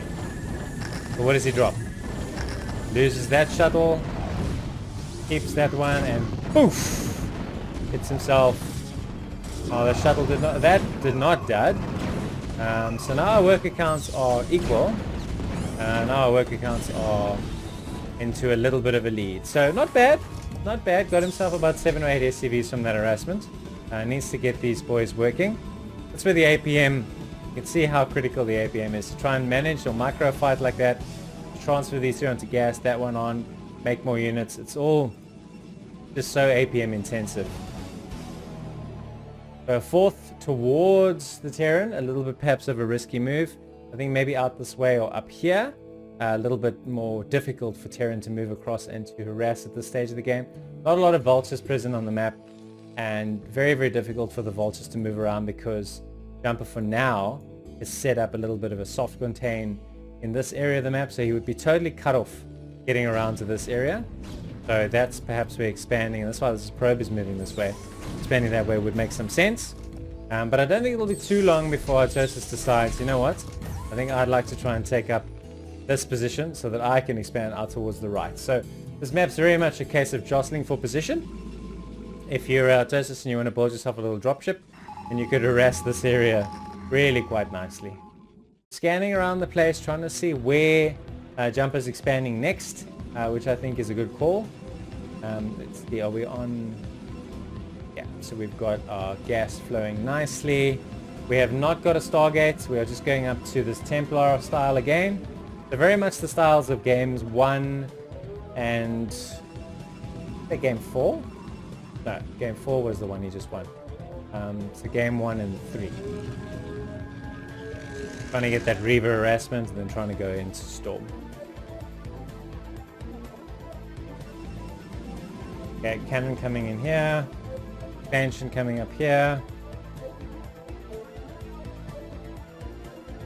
But what does he drop? Loses that shuttle. Keeps that one and poof! Hits himself. Oh, the shuttle did not dud. So now our worker counts are equal. Now our worker counts are into a little bit of a lead. So not bad. Not bad. Got himself about 7 or 8 SCVs from that harassment. Needs to get these boys working. That's where the APM, you can see how critical the APM is to try and manage or micro fight like that. Transfer these 3 onto gas, that one on, make more units. It's all just so APM intensive. So 4th towards the Terran, a little bit perhaps of a risky move. I think maybe out this way or up here. A little bit more difficult for Terran to move across and to harass at this stage of the game. Not a lot of vultures present on the map, and very, very difficult for the vultures to move around because Jumper for now is set up a little bit of a soft contain in this area of the map, so he would be totally cut off getting around to this area. So that's perhaps where expanding, and that's why this probe is moving this way. Expanding that way would make some sense. But I don't think it'll be too long before Artosis decides, you know what, I think I'd like to try and take up this position so that I can expand out towards the right. So this map's very much a case of jostling for position. If you're Artosis and you want to build yourself a little dropship, then you could harass this area really quite nicely. Scanning around the place, trying to see where Jumper's expanding next, which I think is a good call. Let's see, are we on? Yeah, so we've got our gas flowing nicely. We have not got a Stargate. We are just going up to this Templar style again. So very much the styles of games 1 and game 4? No, game 4 was the one he just won. So game 1 and 3. Trying to get that Reaver harassment and then trying to go into Storm. Okay, cannon coming in here. Expansion coming up here.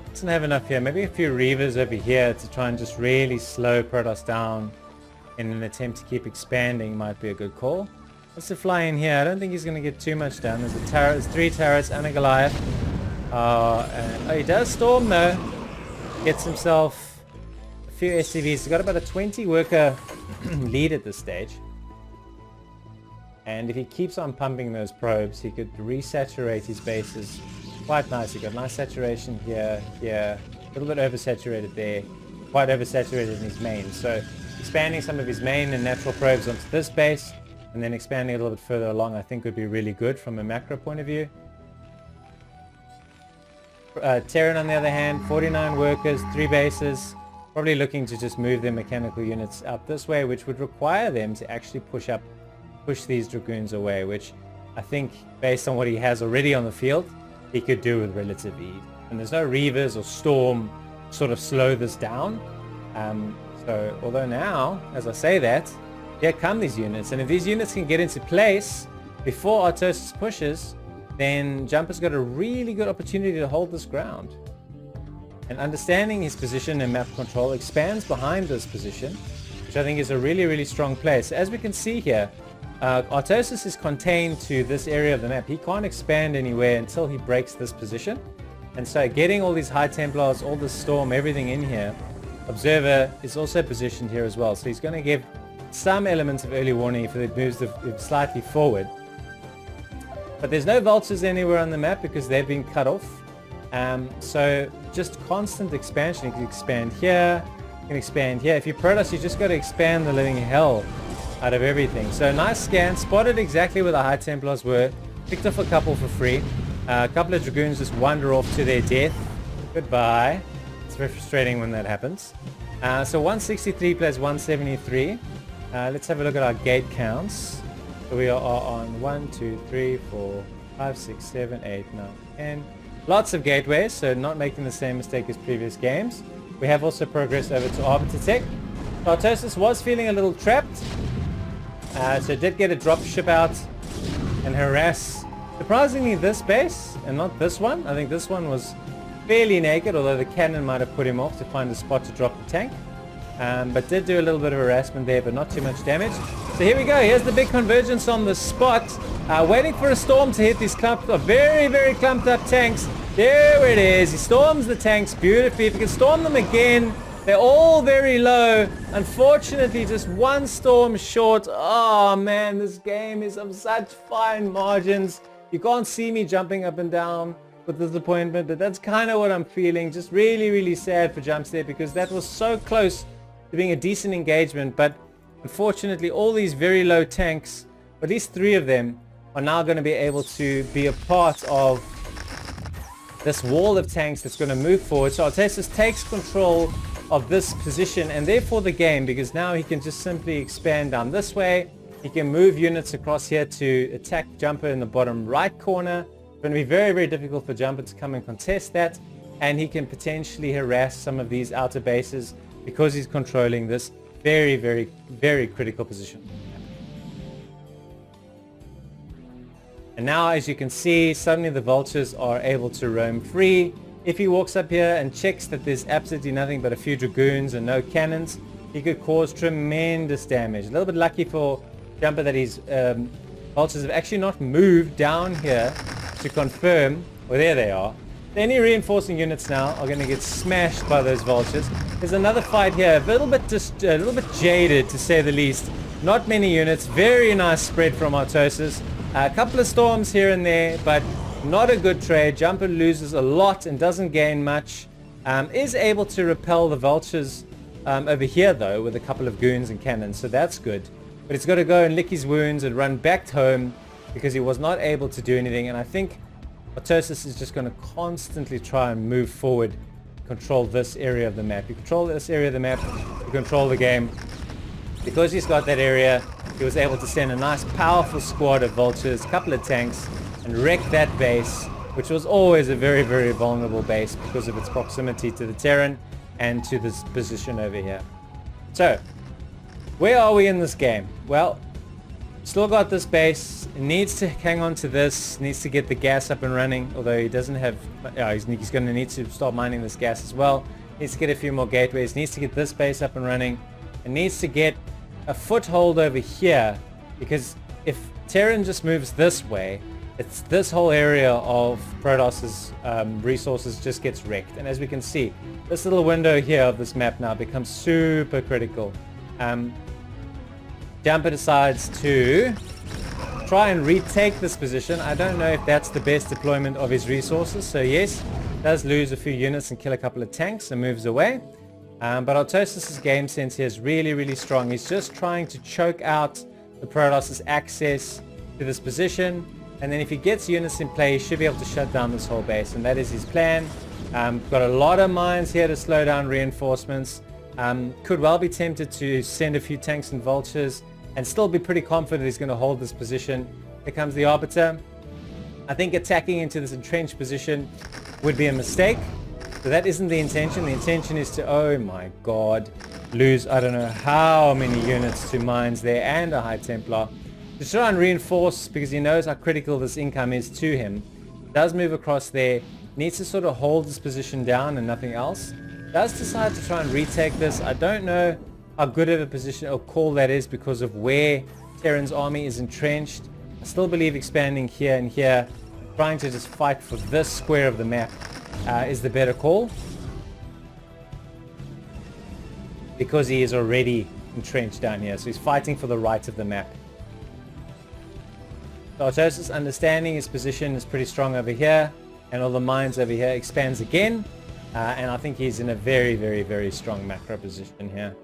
Doesn't have enough here. Maybe a few Reavers over here to try and just really slow Protoss down in an attempt to keep expanding might be a good call. Let's fly in here. I don't think he's going to get too much done. There's a turret, there's 3 turrets and a Goliath. And, he does Storm though. Gets himself a few SCVs. He's got about a 20 worker lead at this stage. And if he keeps on pumping those probes, he could resaturate his bases quite nicely. Got nice saturation here, here, a little bit oversaturated there, quite oversaturated in his main. So expanding some of his main and natural probes onto this base, and then expanding a little bit further along, I think would be really good from a macro point of view. Terran on the other hand, 49 workers, 3 bases, probably looking to just move their mechanical units up this way, which would require them to actually push these Dragoons away, which I think based on what he has already on the field, he could do with relative ease. And there's no Reavers or Storm to sort of slow this down. So although now, as I say that, here come these units, and if these units can get into place before Artosis pushes, then Jumper's got a really good opportunity to hold this ground. And understanding his position and map control, expands behind this position, which I think is a really, really strong place. As we can see here, Artosis is contained to this area of the map. He can't expand anywhere until he breaks this position. And so getting all these High Templars, all this Storm, everything in here, Observer is also positioned here as well. So he's going to give some elements of early warning if it moves slightly forward. But there's no vultures anywhere on the map because they've been cut off. So just constant expansion. You can expand here, you can expand here. If you're Protoss, you just got to expand the living hell out of everything. So nice scan, spotted exactly where the High Templars were, picked off a couple for free. A couple of Dragoons just wander off to their death. Goodbye. It's very frustrating when that happens. So 163 plays 173. Let's have a look at our gate counts. So we are on 1, 2, 3, 4, 5, 6, 7, 8, 9, 10. Lots of gateways, so not making the same mistake as previous games. We have also progressed over to Arbiter Tech. Artosis was feeling a little trapped. So did get a drop ship out and harass, surprisingly, this base and not this one. I think this one was fairly naked, although the cannon might have put him off to find a spot to drop the tank. But did do a little bit of harassment there, but not too much damage. So here we go. Here's the big convergence on the spot. Waiting for a storm to hit these clumped of very, very clumped up tanks. There it is. He storms the tanks beautifully. If he can storm them again, they're all very low. Unfortunately, just one storm short. Oh man, this game is of such fine margins. You can't see me jumping up and down with disappointment, but that's kind of what I'm feeling. Just really, really sad for Jumps there, because that was so close to being a decent engagement. But unfortunately, all these very low tanks, at least 3 of them, are now going to be able to be a part of this wall of tanks that's going to move forward. So Artosis takes control of this position and therefore the game, because now he can just simply expand down this way. He can move units across here to attack Jumper in the bottom right corner. It's going to be very, very difficult for Jumper to come and contest that, and he can potentially harass some of these outer bases because he's controlling this very, very, very critical position. And now, as you can see, suddenly the vultures are able to roam free. If he walks up here and checks that there's absolutely nothing but a few Dragoons and no cannons, he could cause tremendous damage. A little bit lucky for Jumper that his vultures have actually not moved down here to confirm. Well, there they are. Any reinforcing units now are going to get smashed by those vultures. There's another fight here, a little bit jaded to say the least. Not many units, very nice spread from Artosis. A couple of storms here and there, but not a good trade. Jumper loses a lot and doesn't gain much. Is able to repel the vultures over here though with a couple of goons and cannons, so that's good. But he's got to go and lick his wounds and run back home because he was not able to do anything. And I think Artosis is just going to constantly try and move forward, control this area of the map. You control this area of the map, you control the game. Because he's got that area, he was able to send a nice powerful squad of vultures, a couple of tanks, and wreck that base, which was always a very, very vulnerable base because of its proximity to the Terran and to this position over here. So, where are we in this game? Well, still got this base. It needs to hang on to this, needs to get the gas up and running, although he doesn't have, he's going to need to start mining this gas as well. Needs to get a few more gateways, needs to get this base up and running, and needs to get a foothold over here, because if Terran just moves this way, it's this whole area of Protoss's resources just gets wrecked. And as we can see, this little window here of this map now becomes super critical. Jumper decides to try and retake this position. I don't know if that's the best deployment of his resources. So yes, does lose a few units and kill a couple of tanks and moves away. But Artosis' game sense here is really, really strong. He's just trying to choke out the Protoss' access to this position. And then if he gets units in play, he should be able to shut down this whole base. And that is his plan. Got a lot of mines here to slow down reinforcements. Could well be tempted to send a few tanks and vultures and still be pretty confident he's going to hold this position. Here comes the Arbiter. I think attacking into this entrenched position would be a mistake. So that isn't the intention. The intention is to, oh my god, lose I don't know how many units to mines there and a High Templar. To try and reinforce, because he knows how critical this income is to him. Does move across there. Needs to sort of hold this position down and nothing else. Does decide to try and retake this. I don't know how good of a position or call that is because of where Terran's army is entrenched. I still believe expanding here and here, trying to just fight for this square of the map is the better call, because he is already entrenched down here, so he's fighting for the right of the map. So Artosis, understanding his position, is pretty strong over here, and all the mines over here, expands again, and I think he's in a very, very, very strong macro position here.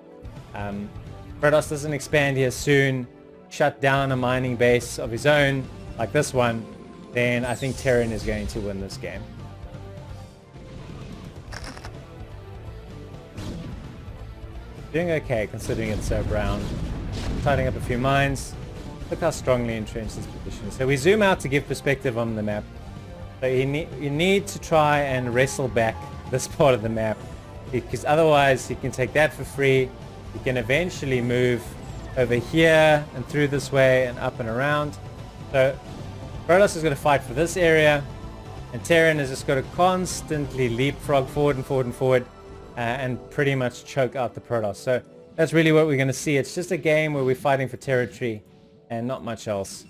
Protoss doesn't expand here soon, shut down a mining base of his own like this one, then I think Terran is going to win this game. Doing okay considering it's so brown. Tidying up a few mines. Look how strongly entrenched this position is. So we zoom out to give perspective on the map. So you need to try and wrestle back this part of the map, because otherwise you can take that for free. You can eventually move over here and through this way and up and around. So Protoss is going to fight for this area, and Terran is just going to constantly leapfrog forward and forward and forward, and pretty much choke out the Protoss. So that's really what we're going to see. It's just a game where we're fighting for territory and not much else.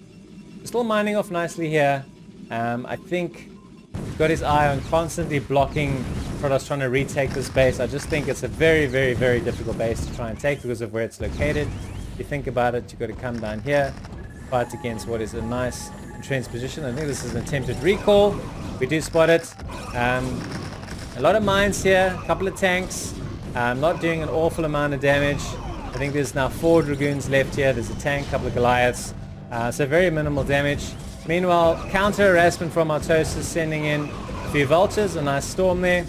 We're still mining off nicely here. I think he's got his eye on constantly blocking Protoss trying to retake this base. I just think it's a very, very, very difficult base to try and take because of where it's located. If you think about it, you've got to come down here, fight against what is a nice entrenched position. I think this is an attempted recall. We do spot it. A lot of mines here, a couple of tanks, not doing an awful amount of damage. I think there's now 4 Dragoons left here. There's a tank, a couple of Goliaths, so very minimal damage. Meanwhile, counter harassment from Artosis, sending in a few vultures, a nice storm there.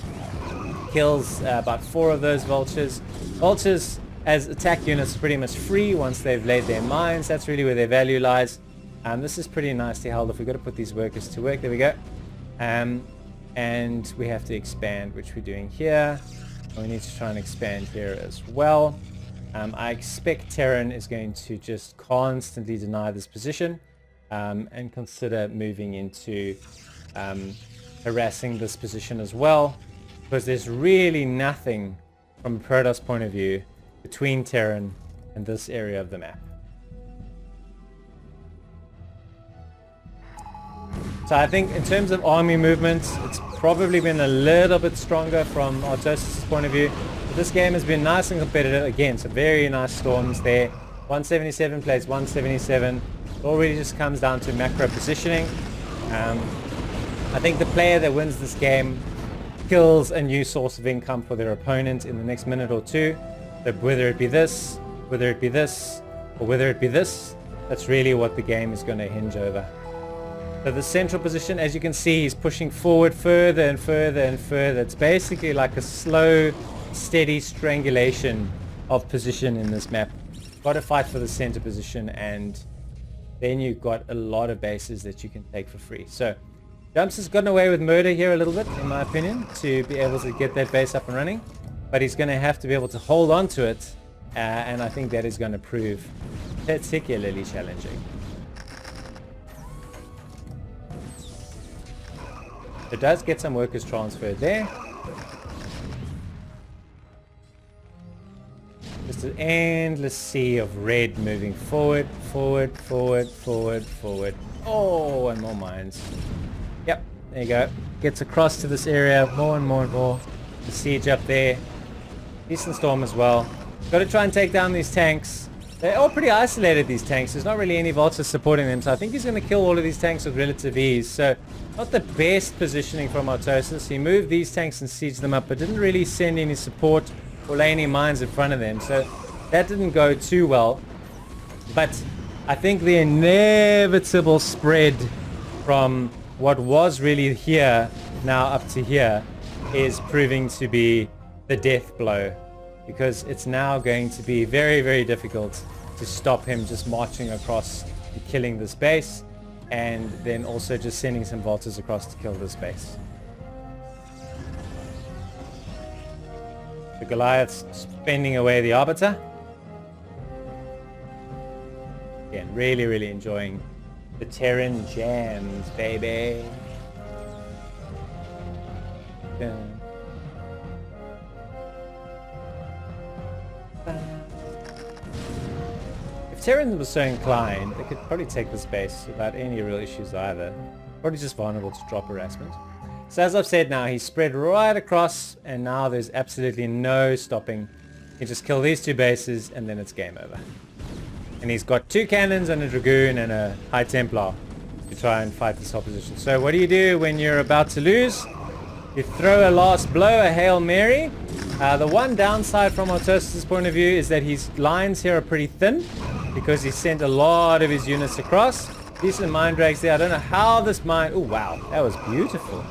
Kills about 4 of those vultures. Vultures as attack units are pretty much free once they've laid their mines. That's really where their value lies. This is pretty nicely held off. We've got to put these workers to work. There we go. And we have to expand, which we're doing here. And we need to try and expand here as well. I expect Terran is going to just constantly deny this position and consider moving into harassing this position as well, because there's really nothing from a Protoss point of view between Terran and this area of the map. So I think in terms of army movements, it's probably been a little bit stronger from Artosis' point of view. But this game has been nice and competitive. Again, some very nice storms there. 177 plays 177. It all really just comes down to macro positioning. I think the player that wins this game kills a new source of income for their opponent in the next minute or two. So whether it be this, whether it be this, or whether it be this, that's really what the game is going to hinge over. So the central position, as you can see, he's pushing forward further and further and further. It's basically like a slow, steady strangulation of position in this map. Got to fight for the center position, and then you've got a lot of bases that you can take for free. So Jumps has gotten away with murder here a little bit, in my opinion, to be able to get that base up and running. But he's going to have to be able to hold on to it, and I think that is going to prove particularly challenging. It does get some workers transferred there. Just an endless sea of red moving forward, forward, forward, forward, forward. Oh, and more mines. Yep, there you go. Gets across to this area more and more and more. The siege up there. Decent storm as well. Got to try and take down these tanks. They're all pretty isolated, these tanks. There's not really any vultures supporting them, so I think he's going to kill all of these tanks with relative ease. So, not the best positioning from Artosis. He moved these tanks and sieged them up, but didn't really send any support or lay any mines in front of them. So, that didn't go too well. But I think the inevitable spread from what was really here, now up to here, is proving to be the death blow. Because it's now going to be very, very difficult to stop him just marching across and killing this base, and then also just sending some vultures across to kill this base. The Goliath's spending away the Arbiter. Again, really, really enjoying the Terran jams, baby. Yeah. If Terran was so inclined, they could probably take this base without any real issues either. Probably just vulnerable to drop harassment. So as I've said now, he's spread right across, and now there's absolutely no stopping. You just kill these two bases and then it's game over. And he's got 2 cannons and a Dragoon and a High Templar to try and fight this opposition. So what do you do when you're about to lose? You throw a last blow, a Hail Mary. The one downside from Artosis' point of view is that his lines here are pretty thin, because he sent a lot of his units across. Decent mine drags there. I don't know how this mine... Oh, wow. That was beautiful.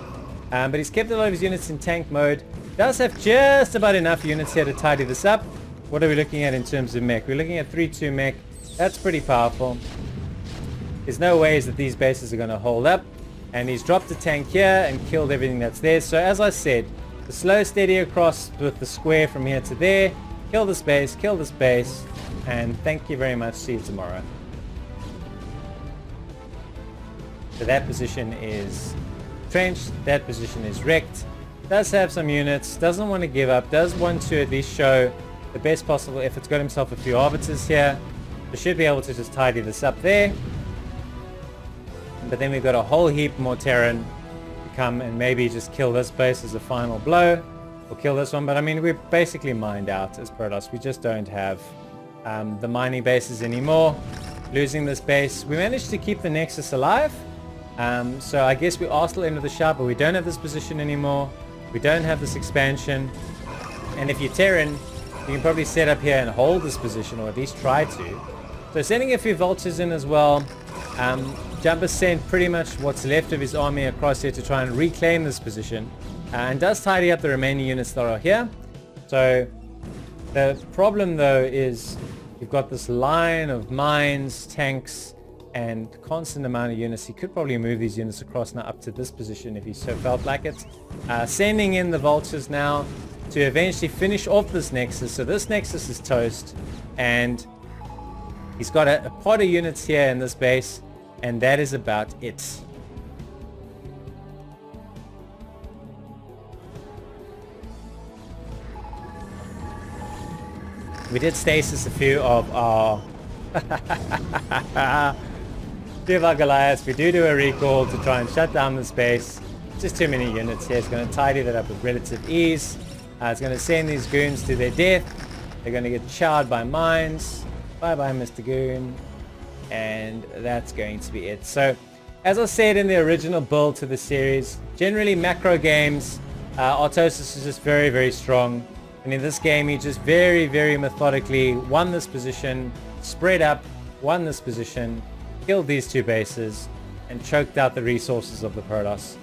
But he's kept a lot of his units in tank mode. Does have just about enough units here to tidy this up. What are we looking at in terms of mech? We're looking at 3-2 mech. That's pretty powerful. There's no ways that these bases are going to hold up. And he's dropped a tank here and killed everything that's there. So as I said, the slow steady across with the square from here to there. Kill this base, and thank you very much. See you tomorrow. So that position is trenched. That position is wrecked. Does have some units. Doesn't want to give up. Does want to at least show the best possible efforts. Got himself a few arbiters here. So should be able to just tidy this up there. But then we've got a whole heap more Terran to come and maybe just kill this base as a final blow. Or kill this one. But I mean, we're basically mined out as Protoss. We just don't have the mining bases anymore. Losing this base. We managed to keep the Nexus alive. So I guess we are still into the shop, but we don't have this position anymore. We don't have this expansion. And if you're Terran, you can probably set up here and hold this position, or at least try to. So sending a few vultures in as well. Jumper sent pretty much what's left of his army across here to try and reclaim this position. And does tidy up the remaining units that are here. So the problem though is you've got this line of mines, tanks, and constant amount of units. He could probably move these units across now up to this position if he so felt like it. Sending in the vultures now to eventually finish off this Nexus. So this Nexus is toast, and he's got a pot of units here in this base, and that is about it. We did stasis a few of our Goliaths. We do a recall to try and shut down this base. Just too many units here. It's going to tidy that up with relative ease. It's going to send these goons to their death. They're going to get chowed by mines. Bye-bye, Mr. Goon. And that's going to be it. So, as I said in the original build to the series, generally macro games, Artosis is just very, very strong. And in this game, he just very, very methodically won this position, spread up, won this position, killed these 2 bases, and choked out the resources of the Protoss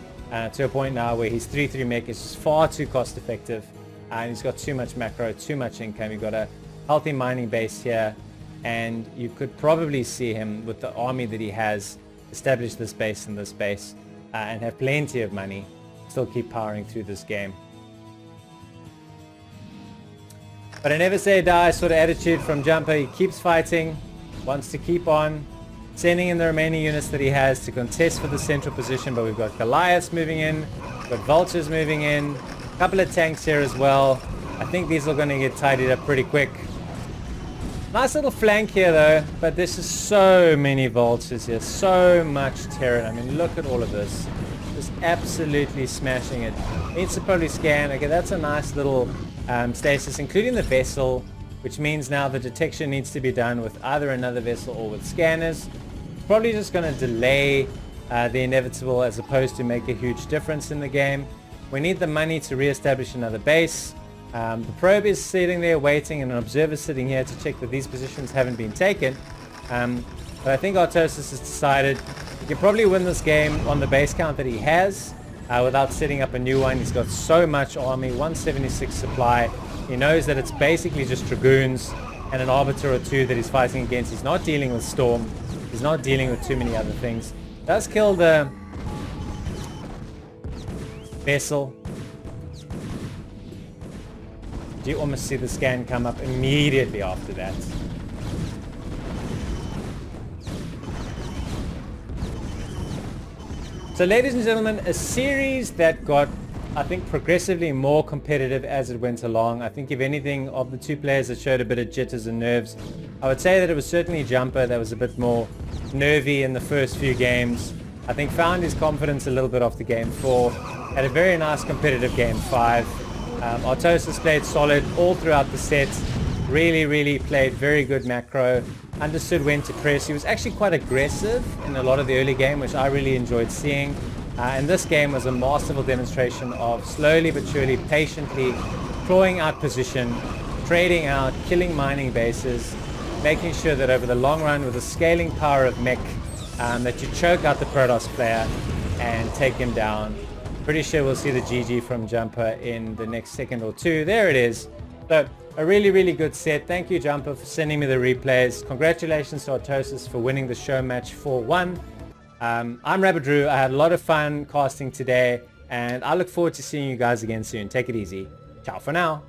to a point now where his 3-3 mech is just far too cost effective, and he's got too much macro, too much income. You've got a healthy mining base here, and you could probably see him with the army that he has establish this base and this base and have plenty of money, still keep powering through this game. But a never say die sort of attitude from Jumper. He keeps fighting, wants to keep on, sending in the remaining units that he has to contest for the central position. But we've got Goliaths moving in, we've got Vultures moving in, a couple of tanks here as well. I think these are going to get tidied up pretty quick. Nice little flank here though, but there's just so many Vultures here, so much Terran. I mean, look at all of this. Just absolutely smashing it. Needs to probably scan. Okay, that's a nice little stasis, including the vessel, which means now the detection needs to be done with either another vessel or with scanners. It's probably just going to delay the inevitable as opposed to make a huge difference in the game. We need the money to re-establish another base. The probe is sitting there waiting, and an observer sitting here to check that these positions haven't been taken. But I think Artosis has decided he can probably win this game on the base count that he has without setting up a new one. He's got so much army, 176 supply. He knows that it's basically just Dragoons and an Arbiter or 2 that he's fighting against. He's not dealing with Storm. He's not dealing with too many other things. Does kill the vessel. Do you almost see the scan come up immediately after that? So ladies and gentlemen, a series that got, I think, progressively more competitive as it went along. I think if anything, of the 2 players that showed a bit of jitters and nerves, I would say that it was certainly Jumper that was a bit more nervy in the first few games. I think found his confidence a little bit off the game 4. Had a very nice competitive game 5. Artosis played solid all throughout the set. Really played very good macro. Understood when to press. He was actually quite aggressive in a lot of the early game, which I really enjoyed seeing. And this game was a masterful demonstration of slowly but surely, patiently clawing out position, trading out, killing mining bases, making sure that over the long run with the scaling power of mech that you choke out the Protoss player and take him down. Pretty sure we'll see the GG from Jumper in the next second or 2. There it is. So a really good set. Thank you, Jumper, for sending me the replays. Congratulations to Artosis for winning the show match 4-1. I'm Rabbit Drew. I had a lot of fun casting today, and I look forward to seeing you guys again soon. Take it easy. Ciao for now.